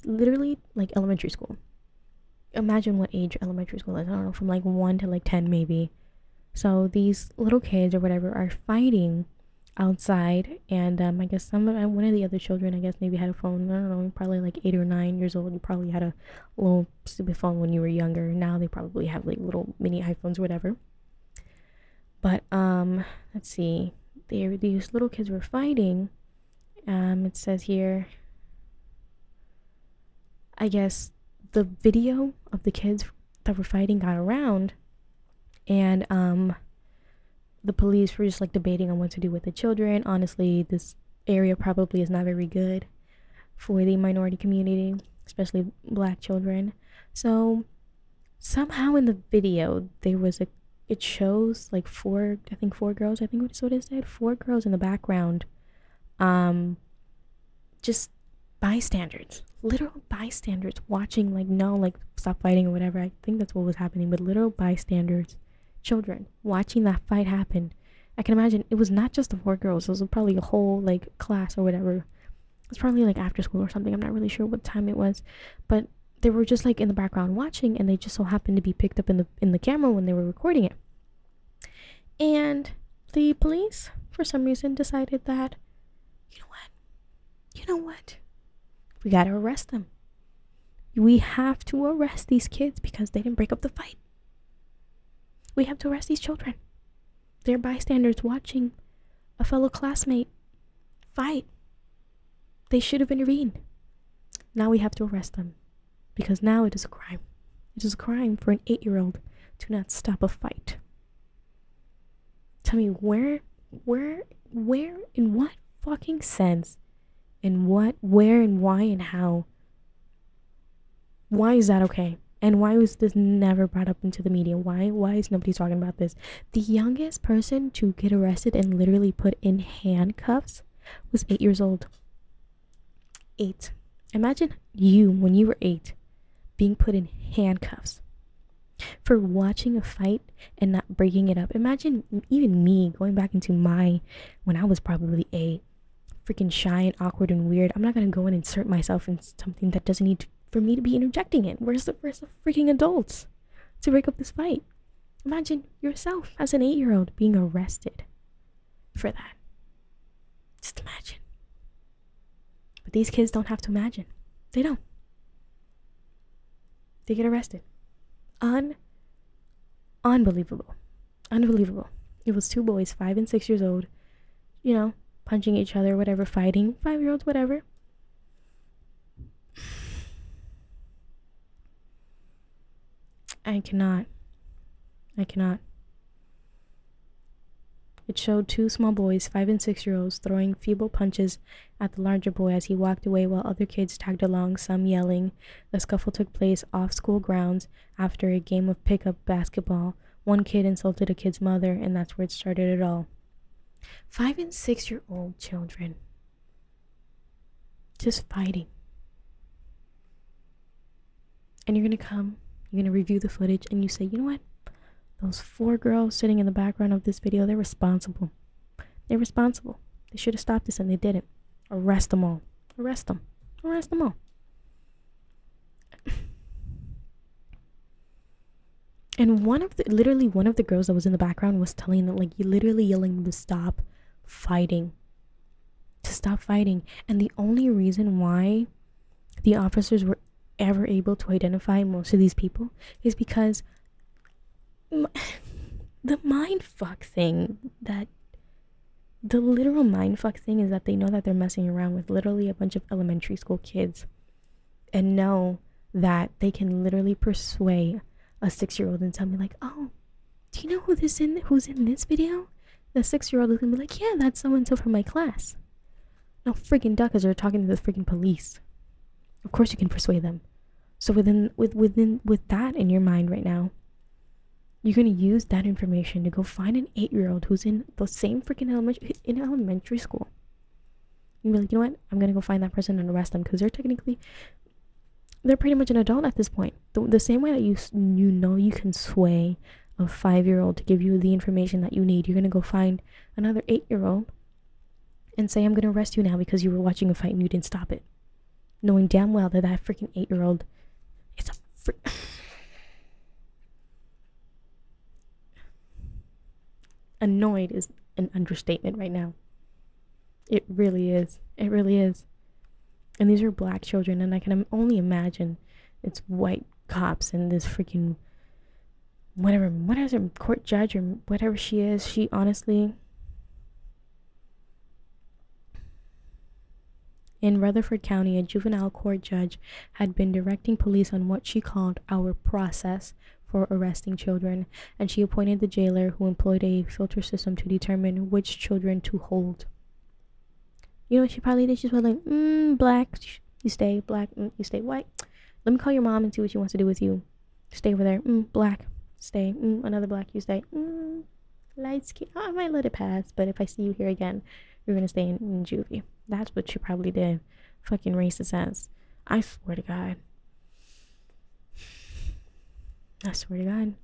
literally like elementary school. Imagine what age elementary school is. I don't know, from like 1 to like 10 maybe. So these little kids or whatever are fighting outside, and I guess one of the other children, I guess, maybe had a phone. I don't know, probably like 8 or 9 years old. You probably had a little stupid phone when you were younger. Now they probably have like little mini iPhones or whatever. But let's see. These little kids were fighting. It says here, I guess the video of the kids that were fighting got around, and the police were just like debating on what to do with the children. Honestly, this area probably is not very good for the minority community, especially black children. So somehow in the video it shows like four girls, I think that's what it said, 4 girls in the background, just bystanders, literal bystanders watching, like, no, like, stop fighting or whatever. I think that's what was happening, but literal bystanders, children watching that fight happen. I can imagine it was not just the 4 girls, it was probably a whole like class or whatever. It's probably like after school or something. I'm not really sure what time it was, but they were just like in the background watching, and they just so happened to be picked up in the camera when they were recording it. And the police, for some reason, decided that, you know what? We gotta arrest them. We have to arrest these kids because they didn't break up the fight. We have to arrest these children. They're bystanders watching a fellow classmate fight. They should have intervened. Now we have to arrest them because now it is a crime. It is a crime for an 8-year-old to not stop a fight. Tell me where, in what fucking sense, in what, where, and why, and how? Why is that okay? And why was this never brought up into the media? Why is nobody talking about this? The youngest person to get arrested and literally put in handcuffs was 8 years old. 8. Imagine you, when you were 8, being put in handcuffs for watching a fight and not breaking it up. Imagine even me going back into when I was probably 8, freaking shy and awkward and weird. I'm not gonna go and insert myself in something that doesn't need for me to be interjecting in. Where's the freaking adults to break up this fight? Imagine yourself as an 8-year-old being arrested for that. Just imagine. But these kids don't have to imagine. They don't. They get arrested. Unbelievable. It was 2 boys, 5 and 6 years old, punching each other, whatever, fighting. 5-year-olds, whatever. I cannot. It showed two small boys, 5 and 6-year-olds, throwing feeble punches at the larger boy as he walked away while other kids tagged along, some yelling. The scuffle took place off school grounds after a game of pickup basketball. One kid insulted a kid's mother, and that's where it started it all. 5 and 6-year-old children just fighting. And you're going to review the footage, and you say, you know what? Those 4 girls sitting in the background of this video, they're responsible. They're responsible. They should have stopped this, and they didn't. Arrest them all. Arrest them. Arrest them all. And one of the girls that was in the background was telling them, like, literally yelling them to stop fighting. To stop fighting. And the only reason why the officers were ever able to identify most of these people is because the mindfuck thing, that the literal mindfuck thing is that they know that they're messing around with literally a bunch of elementary school kids and know that they can literally persuade a 6-year-old and tell me, like, oh, do you know who's in this video? The 6-year-old is gonna be like, yeah, that's so and so from my class. No freaking duck, because they're talking to the freaking police. Of course you can persuade them. So with that in your mind right now, you're going to use that information to go find an 8-year-old who's in the same freaking elementary school. You'll be like, you know what? I'm going to go find that person and arrest them, because they're pretty much an adult at this point. The same way that you know you can sway a 5-year-old to give you the information that you need, you're going to go find another 8-year-old and say, I'm going to arrest you now because you were watching a fight and you didn't stop it. Knowing damn well that freaking 8-year-old is a annoyed is an understatement right now. It really is. It really is. And these are black children, and I can only imagine it's white cops and this freaking whatever court judge or whatever she is. She honestly, in Rutherford County, a juvenile court judge had been directing police on what she called our process for arresting children, and she appointed the jailer, who employed a filter system to determine which children to hold. You know what she probably did? She's probably like, black, you stay. Black, you stay. White, let me call your mom and see what she wants to do with you. Stay over there. Black, stay. Another black, you stay. Light skin, I might let it pass, but if I see you here again, you're gonna stay in juvie. That's what she probably did. Fucking racist ass. I swear to God. I swear to God.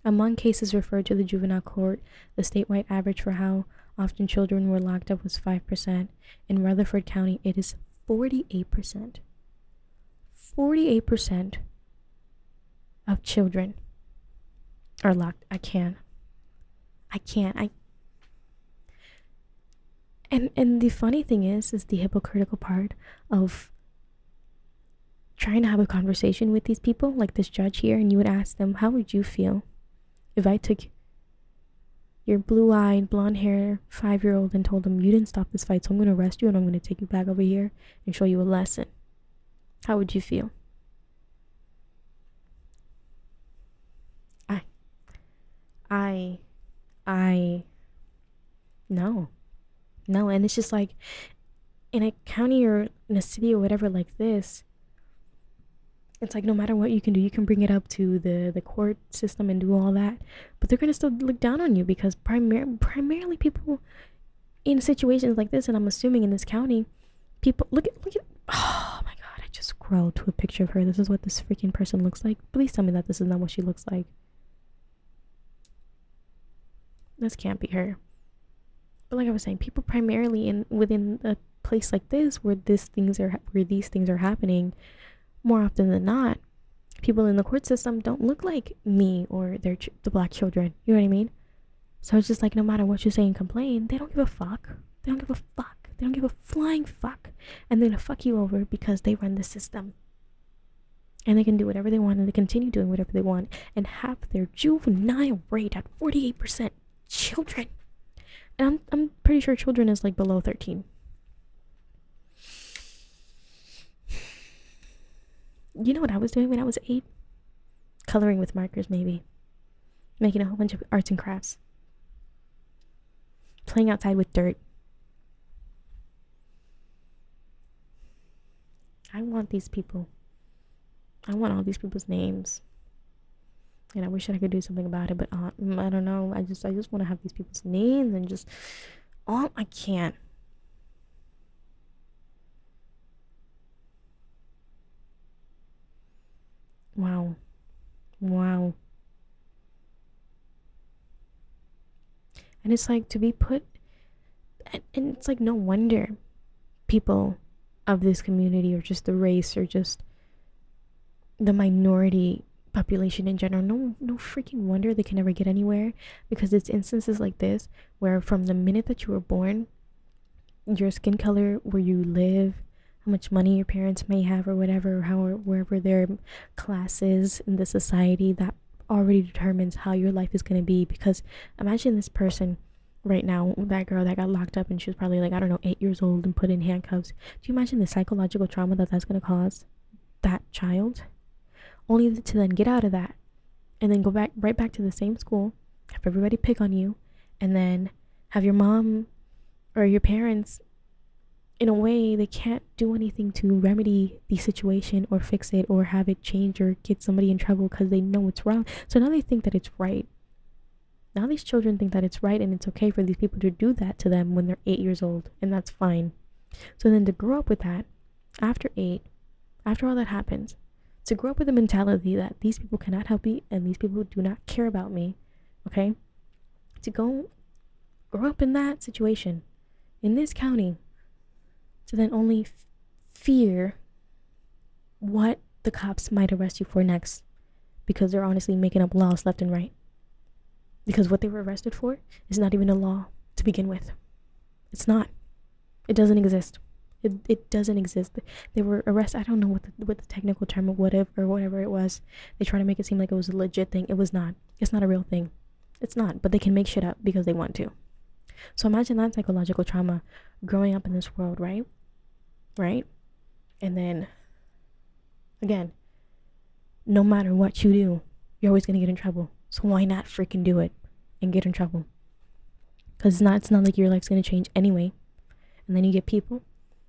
Among cases referred to the juvenile court, the statewide average for how often children were locked up was 5%. In Rutherford County, it is 48%. 48% of children are locked. I can't. And the funny thing is the hypocritical part of trying to have a conversation with these people, like this judge here, and you would ask them, how would you feel if I took your blue-eyed, blonde-haired 5-year-old and told them, you didn't stop this fight, so I'm going to arrest you and I'm going to take you back over here and show you a lesson? How would you feel? No, and it's just like, in a county or in a city or whatever like this, it's like no matter what you can do, you can bring it up to the court system and do all that, but they're gonna still look down on you because primarily people in situations like this, and I'm assuming in this county, people look at oh my God, I just scrolled to a picture of her. This is what this freaking person looks like. Please tell me that this is not what she looks like. This can't be her. But like I was saying, people primarily within a place like this where these things are happening, more often than not, people in the court system don't look like me or the black children. You know what I mean? So it's just like, no matter what you say and complain, they don't give a fuck. They don't give a fuck. They don't give a flying fuck. And they're gonna fuck you over because they run the system. And they can do whatever they want, and they continue doing whatever they want, and have their juvenile rate at 48% children. And I'm pretty sure children is like below 13. You know what I was doing when I was 8? Coloring with markers, maybe. Making a whole bunch of arts and crafts. Playing outside with dirt. I want these people. I want all these people's names. And I wish that I could do something about it, but I don't know. I just want to have these people's names and just, oh, I can't. Wow. And it's like to be put, and it's like no wonder people of this community or just the race or just the minority population in general, no freaking wonder they can never get anywhere, because it's instances like this where from the minute that you were born, your skin color, where you live, how much money your parents may have or whatever, or wherever their class is in the society, that already determines how your life is going to be. Because imagine this person right now, that girl that got locked up and she was probably like, I don't know, 8 years old and put in handcuffs. Do you imagine the psychological trauma that that's going to cause that child? Only to then get out of that and then go back right back to the same school, have everybody pick on you, and then have your mom or your parents, in a way, they can't do anything to remedy the situation or fix it or have it change or get somebody in trouble because they know it's wrong. So now they think that it's right. Now these children think that it's right and it's okay for these people to do that to them when they're 8 years old, and that's fine. So then to grow up with that after 8, after all that happens, to grow up with the mentality that these people cannot help me and these people do not care about me, okay? To go grow up in that situation, in this county, to then only fear what the cops might arrest you for next, because they're honestly making up laws left and right. Because what they were arrested for is not even a law to begin with. It's not. It doesn't exist. It doesn't exist. They were arrested. I don't know what the technical term of whatever it was. They try to make it seem like it was a legit thing. It was not. It's not a real thing. It's not. But they can make shit up because they want to. So imagine that psychological trauma growing up in this world, right? And then, again, no matter what you do, you're always gonna get in trouble. So why not freaking do it and get in trouble? Because it's not like your life's gonna change anyway. And then you get people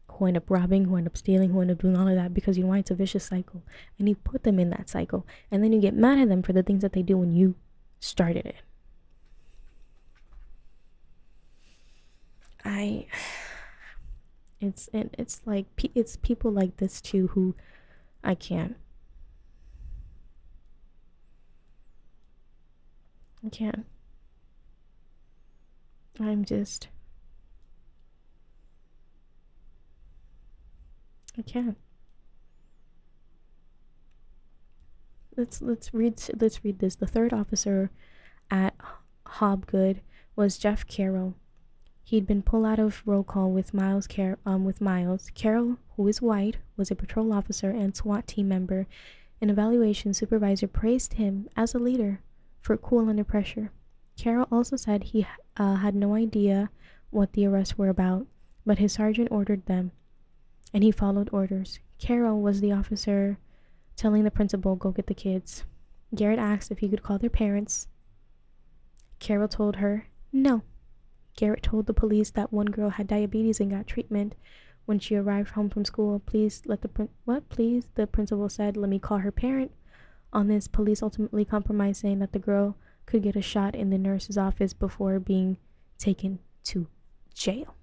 who end up robbing, who end up stealing, who end up doing all of that because you know why? It's a vicious cycle. And you put them in that cycle. And then you get mad at them for the things that they do when you started it. It's people like this too who I can't. I can't. Let's read this. The third officer at Hobgood was Jeff Carroll. He'd been pulled out of roll call with Miles. Carroll, who is white, was a patrol officer and SWAT team member. An evaluation supervisor praised him as a leader for cool under pressure. Carroll also said he had no idea what the arrests were about, but his sergeant ordered them, and he followed orders. Carroll was the officer telling the principal, go get the kids. Garrett asked if he could call their parents. Carroll told her no. Garrett told the police that one girl had diabetes and got treatment. When she arrived home from school, please, the principal said, let me call her parent. On this, police ultimately compromised, saying that the girl could get a shot in the nurse's office before being taken to jail.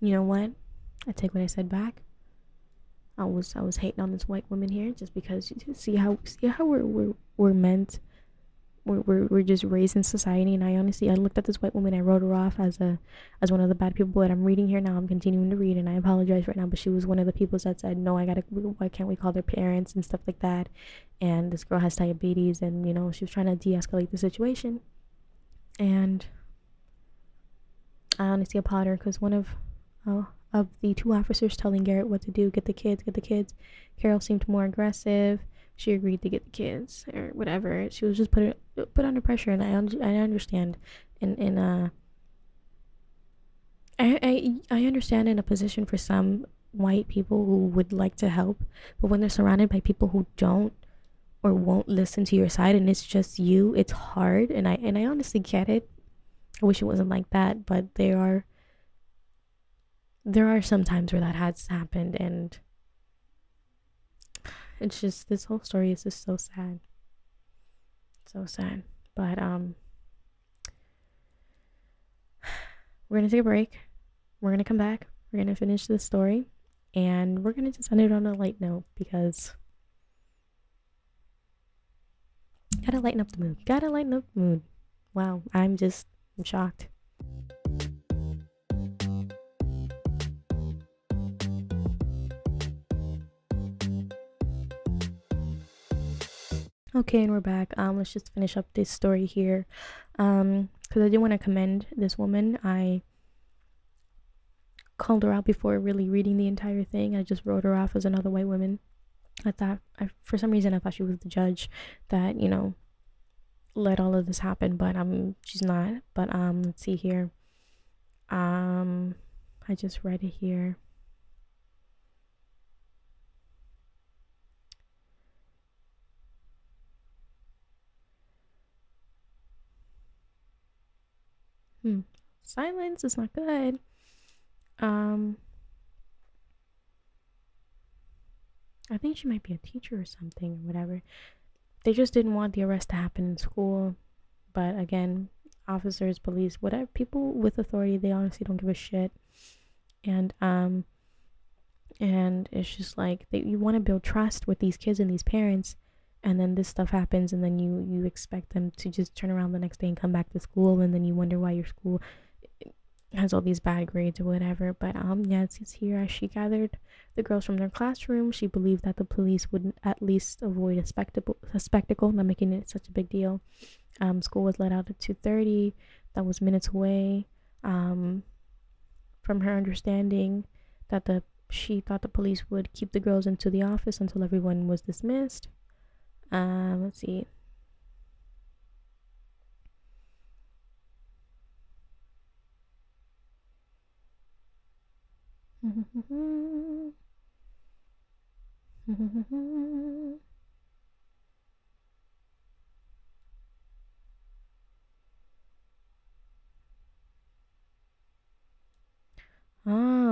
You know what? I take what I said back. I was hating on this white woman here just because see how we're meant. We're just raised in society, and I looked at this white woman. I wrote her off as one of the bad people. But I'm reading here now. I'm continuing to read, and I apologize right now. But she was one of the people that said, no, why can't we call their parents and stuff like that? And this girl has diabetes, and she was trying to de-escalate the situation. And I honestly applaud her because of the two officers telling Garrett what to do. Get the kids, get the kids. Carol seemed more aggressive. She agreed to get the kids or whatever. She was just put under pressure, and I understand. And I understand in a position for some white people who would like to help, but when they're surrounded by people who don't or won't listen to your side and it's just you, it's hard. And I honestly get it. I wish it wasn't like that, but there are some times where that has happened, and it's just, this whole story is just so sad. So sad. But we're gonna take a break. We're gonna come back. We're gonna finish this story, and we're gonna just end it on a light note because gotta lighten up the mood. Gotta lighten up the mood. Wow, I'm shocked. Okay, and we're back. Let's just finish up this story here. Because I do want to commend this woman. I called her out before really reading the entire thing. I just wrote her off as another white woman. For some reason, I thought she was the judge that, let all of this happen, but she's not. But let's see here. I just read it here. Silence is not good. I think she might be a teacher or something or whatever. They just didn't want the arrest to happen in school. But again, officers, police, whatever, people with authority, they honestly don't give a shit. And it's just like you want to build trust with these kids and these parents, and then this stuff happens, and then you expect them to just turn around the next day and come back to school, and then you wonder why your school has all these bad grades or whatever. But yeah, it's here. As she gathered the girls from their classroom, she believed that the police would at least avoid a spectacle, not making it such a big deal. School was let out at 2:30. That was minutes away. From her understanding, she thought the police would keep the girls into the office until everyone was dismissed. Let's see.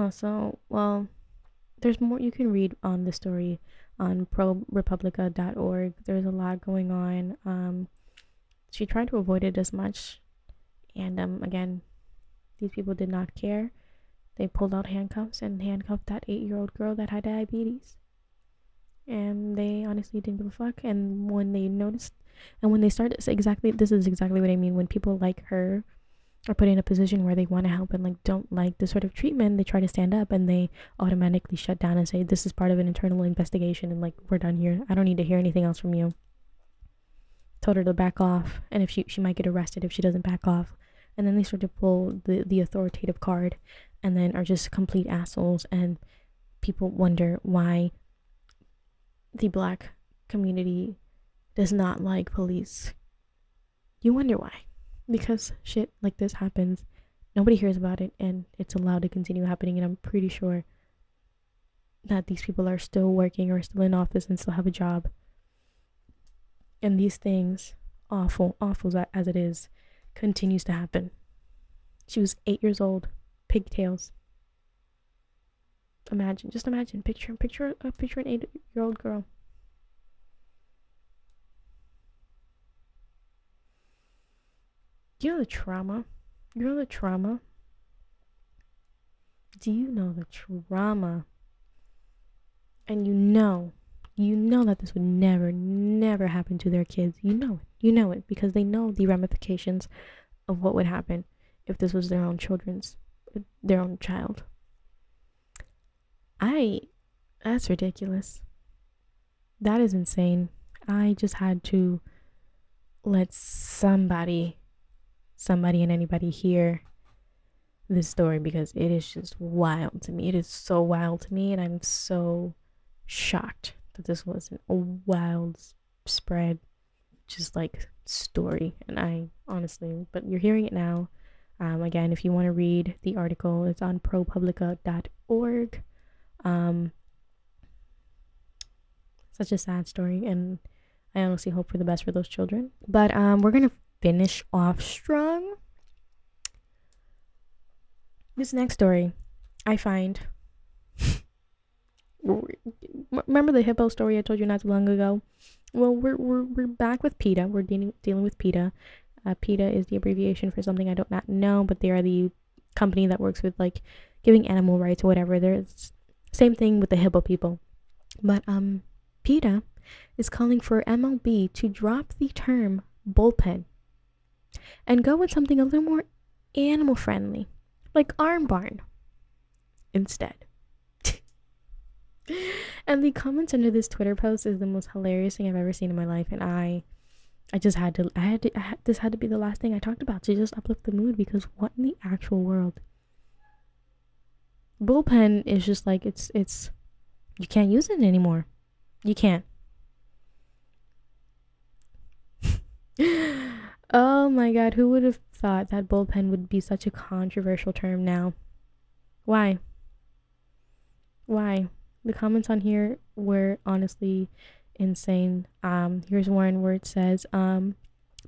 So, well, there's more you can read on the story on prorepublica.org. There's a lot going on. She tried to avoid it as much, and again, these people did not care. They pulled out handcuffs and handcuffed that 8-year-old girl that had diabetes, and they honestly didn't give a fuck. And when they noticed, and when they started, this is exactly what I mean. When people like her are put in a position where they want to help and like don't like the sort of treatment, they try to stand up and they automatically shut down and say this is part of an internal investigation and like we're done here. I don't need to hear anything else from you. Told her to back off, and if she might get arrested if she doesn't back off. And then they start to pull the authoritative card, and then are just complete assholes. And people wonder why the black community does not like police. You wonder why. Because shit like this happens, nobody hears about it, and it's allowed to continue happening. And I'm pretty sure that these people are still working or still in office and still have a job. And these things, awful as it is, continues to happen. She was 8 years old, pigtails. Just imagine, picture an 8-year-old girl. Do you know the trauma? Do you know the trauma and you know that this would never happen to their kids. You know it because they know the ramifications of what would happen if this was their own child. That's ridiculous. That is insane. I just had to let somebody and anybody here this story because it is just wild to me. It is so wild to me, and I'm so shocked that this wasn't a wild spread, just like story. And I honestly, but you're hearing it now. Again, if you want to read the article, it's on propublica.org. Such a sad story, and I honestly hope for the best for those children. But we're gonna finish off strong. This next story, I find. Remember the hippo story I told you not too long ago? Well, we're back with PETA. We're dealing with PETA. PETA is the abbreviation for something I do not know, but they are the company that works with like giving animal rights or whatever. There's same thing with the hippo people. But PETA is calling for MLB to drop the term bullpen and go with something a little more animal friendly, like arm barn instead. And the comments under this Twitter post is the most hilarious thing I've ever seen in my life, and this had to be the last thing I talked about to just uplift the mood, because what in the actual world? Bullpen is just like it's you can't use it anymore. You can't. Oh my god, who would have thought that bullpen would be such a controversial term now? Why? The comments on here were honestly insane. Here's one where it says,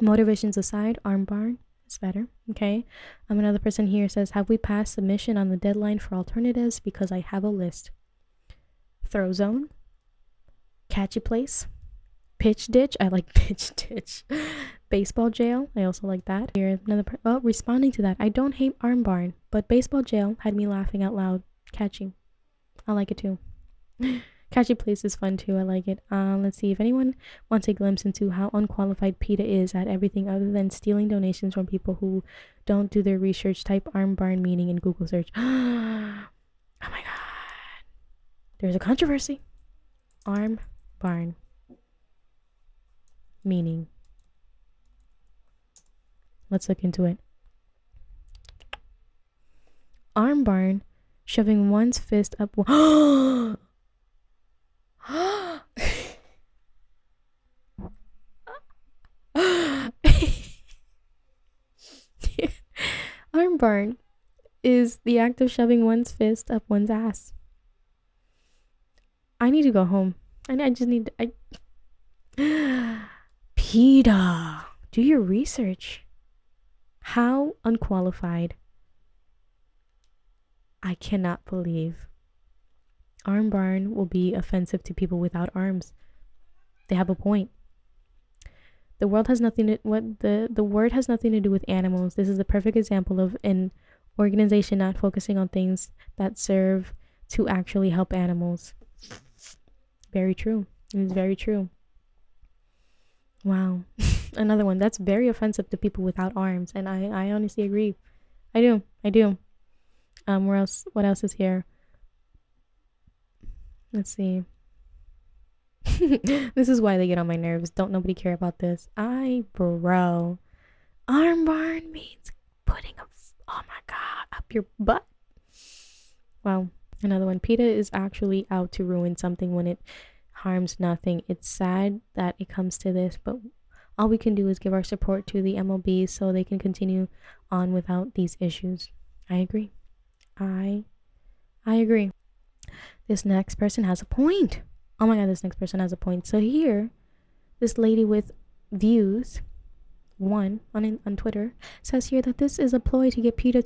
motivations aside, arm barn is better. Okay. Another person here says, have we passed submission on the deadline for alternatives? Because I have a list. Throw zone, catchy place, pitch ditch. I like pitch ditch. Baseball jail. I also like that. Here, responding to that. I don't hate arm barn, but baseball jail had me laughing out loud. Catchy. I like it too. Catchy place is fun too. I like it. Let's see if anyone wants a glimpse into how unqualified PETA is at everything other than stealing donations from people who don't do their research. Type arm barn meaning in Google search. Oh my god. There's a controversy. Arm barn meaning. Let's look into it. Arm barn, shoving one's fist up. Arm barn is the act of shoving one's fist up one's ass. I need to go home. I just need PETA, do your research. How unqualified. I cannot believe arm barn will be offensive to people without arms. They have a point. The word has nothing to do with animals. This is the perfect example of an organization not focusing on things that serve to actually help animals. Very true. It is very true. Wow. Another one that's very offensive to people without arms, and I honestly agree. I do. What else is here? Let's see. This is why they get on my nerves. Don't nobody care about this. Bro. Arm barn means putting oh my god, up your butt. Wow. Another one. PETA is actually out to ruin something when it harms nothing. It's sad that it comes to this, but all we can do is give our support to the MLB so they can continue on without these issues. I agree. I agree. This next person has a point. Oh my god, this next person has a point. So here, this lady with views, one on Twitter, says here that this is a ploy to get PETA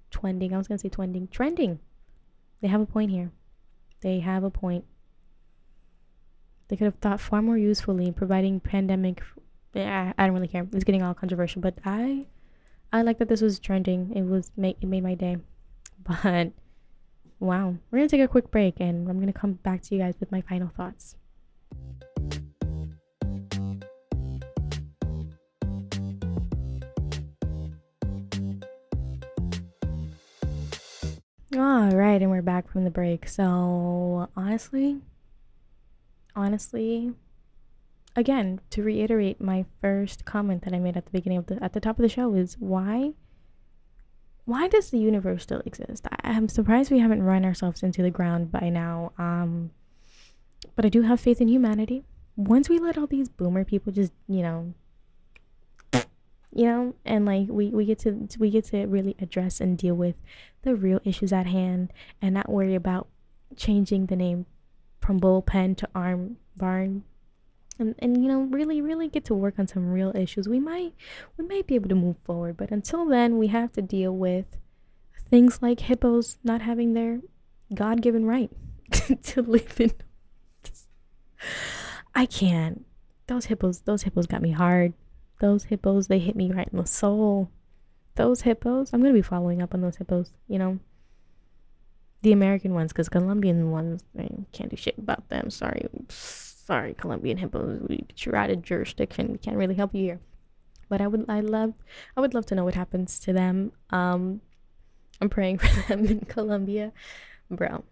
trending. I was gonna say trending. They have a point here. They have a point. They could have thought far more usefully in providing pandemic. I don't really care. It's getting all controversial, but I like that this was trending. It made my day. But wow, we're gonna take a quick break, and I'm gonna come back to you guys with my final thoughts. All right, and we're back from the break. So honestly, again, to reiterate my first comment that I made at the beginning at the top of the show is why why does the universe still exist? I'm surprised we haven't run ourselves into the ground by now. But I do have faith in humanity. Once we let all these boomer people just, and like we get to really address and deal with the real issues at hand and not worry about changing the name from bullpen to arm barn, and really get to work on some real issues, we might be able to move forward. But until then, we have to deal with things like hippos not having their God-given right to live in. I can't. Those hippos got me hard. Those hippos, they hit me right in the soul. Those hippos, I'm gonna be following up on those hippos. The American ones, because Colombian ones, I can't do shit about them. Sorry, Colombian hippos. You're out of jurisdiction. We can't really help you here. But I would love to know what happens to them. I'm praying for them in Colombia, bro.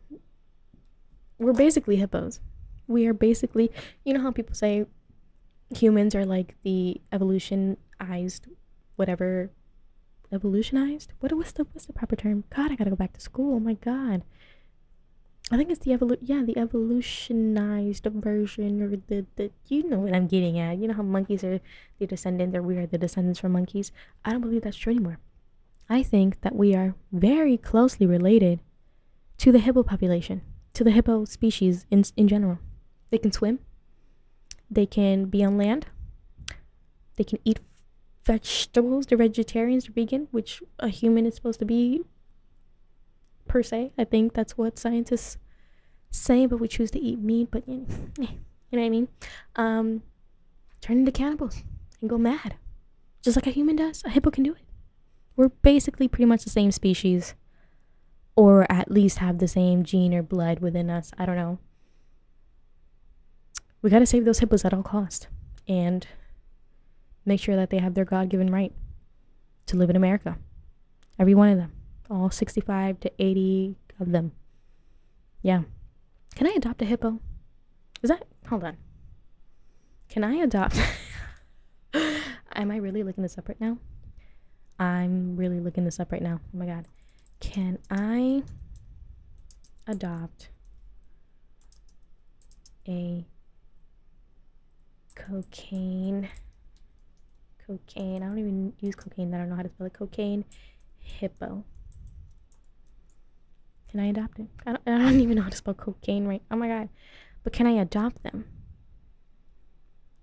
We're basically hippos. We are basically, how people say humans are like the evolutionized, whatever. Evolutionized? What's the proper term? God, I gotta go back to school. Oh my God. I think it's the evolutionized version, or the you know what I'm getting at. You know how monkeys are the descendants, or we are the descendants from monkeys. I don't believe that's true anymore. I think that we are very closely related to the hippo population, to the hippo species in general. They can swim. They can be on land. They can eat vegetables. They're vegetarians, they're vegan, which a human is supposed to be, per se. I think that's what scientists say, but we choose to eat meat. But you know what I mean? Turn into cannibals and go mad, just like a human does. A hippo can do it. We're basically pretty much the same species, or at least have the same gene or blood within us. I don't know. We gotta save those hippos at all cost, and make sure that they have their God-given right to live in America. Every one of them. All 65 to 80 of them. Yeah. Can I adopt a hippo? Hold on. Can I adopt? Am I really looking this up right now? I'm really looking this up right now. Oh my God. Can I adopt a cocaine? I don't even use cocaine. I don't know how to spell it. Cocaine hippo. Can I adopt it? I don't even know how to spell cocaine right. Oh my God. But can I adopt them?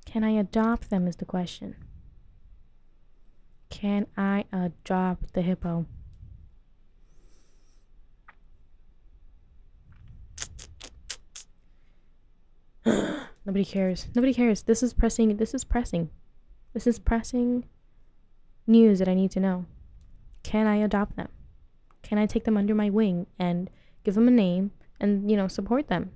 Can I adopt them is the question. Can I adopt the hippo? Nobody cares. This is pressing news that I need to know. Can I adopt them? Can I take them under my wing and give them a name and, support them?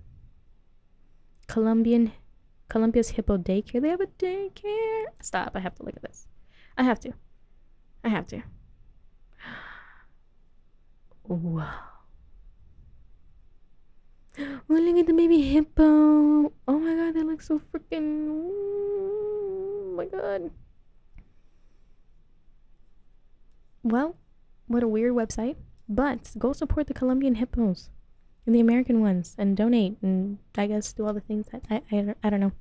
Colombia's hippo daycare. They have a daycare. Stop. I have to look at this. I have to. Wow. Oh, look at the baby hippo. Oh my God, they look so freaking... Oh my God. Well, what a weird website. But go support the Colombian hippos and the American ones and donate and I guess do all the things that I don't know.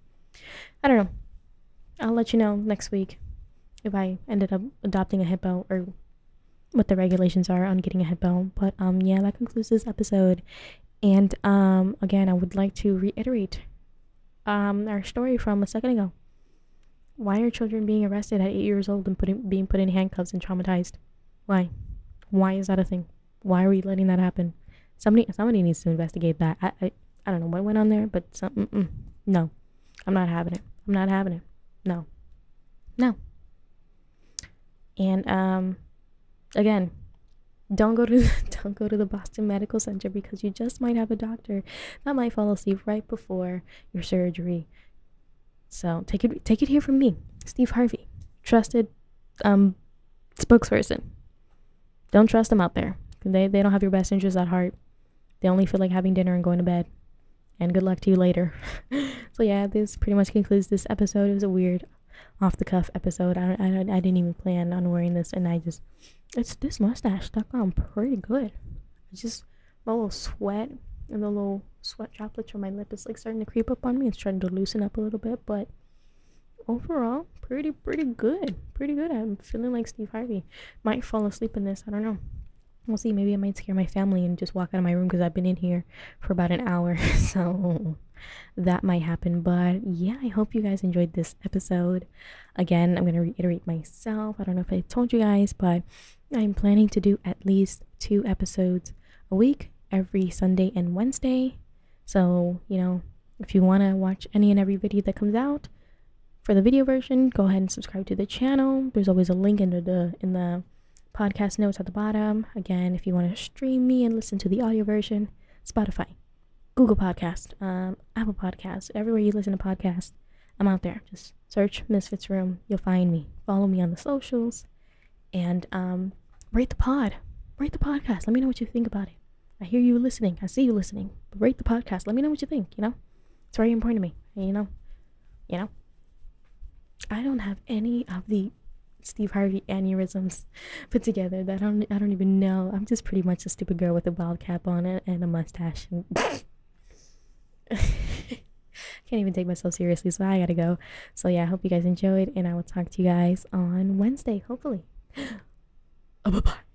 I'll let you know next week if I ended up adopting a hippo or what the regulations are on getting a hippo. But yeah, that concludes this episode. And again, I would like to reiterate our story from a second ago. Why are children being arrested at 8 years old and being put in handcuffs and traumatized? Why? Why is that a thing? Why are we letting that happen? Somebody needs to investigate that. I don't know what went on there, but no, I'm not having it. No. And again, don't go to the Boston Medical Center, because you just might have a doctor that might fall asleep right before your surgery. So take it here from me, Steve Harvey, trusted spokesperson. Don't trust them out there. They don't have your best interests at heart. They only feel like having dinner and going to bed. And good luck to you later. So yeah, this pretty much concludes this episode. It was a weird off the cuff episode. I didn't even plan on wearing this, and it's this mustache stuck on pretty good. It's just my little sweat and the little sweat droplets from my lip is like starting to creep up on me. It's trying to loosen up a little bit, but overall, pretty good. Pretty good. I'm feeling like Steve Harvey. Might fall asleep in this. I don't know. We'll see. Maybe I might scare my family and just walk out of my room because I've been in here for about an hour. So that might happen. But yeah, I hope you guys enjoyed this episode. Again, I'm going to reiterate myself. I don't know if I told you guys, but I'm planning to do at least 2 episodes a week, every Sunday and Wednesday. So, if you want to watch any and every video that comes out for the video version, go ahead and subscribe to the channel. There's always a link in the podcast notes at the bottom. Again, if you want to stream me and listen to the audio version, Spotify, Google Podcast, Apple Podcast, everywhere you listen to podcasts, I'm out there. Just search Misfits Room. You'll find me. Follow me on the socials. And rate the podcast. Let me know what you think about it. I hear you listening. I see you listening. But rate the podcast. Let me know what you think. It's very important to me. And, I don't have any of the Steve Harvey aneurysms put together. That I don't even know. I'm just pretty much a stupid girl with a bald cap on it and a mustache. And can't even take myself seriously, so I gotta go. So yeah, I hope you guys enjoyed, and I will talk to you guys on Wednesday, hopefully. Bye-bye.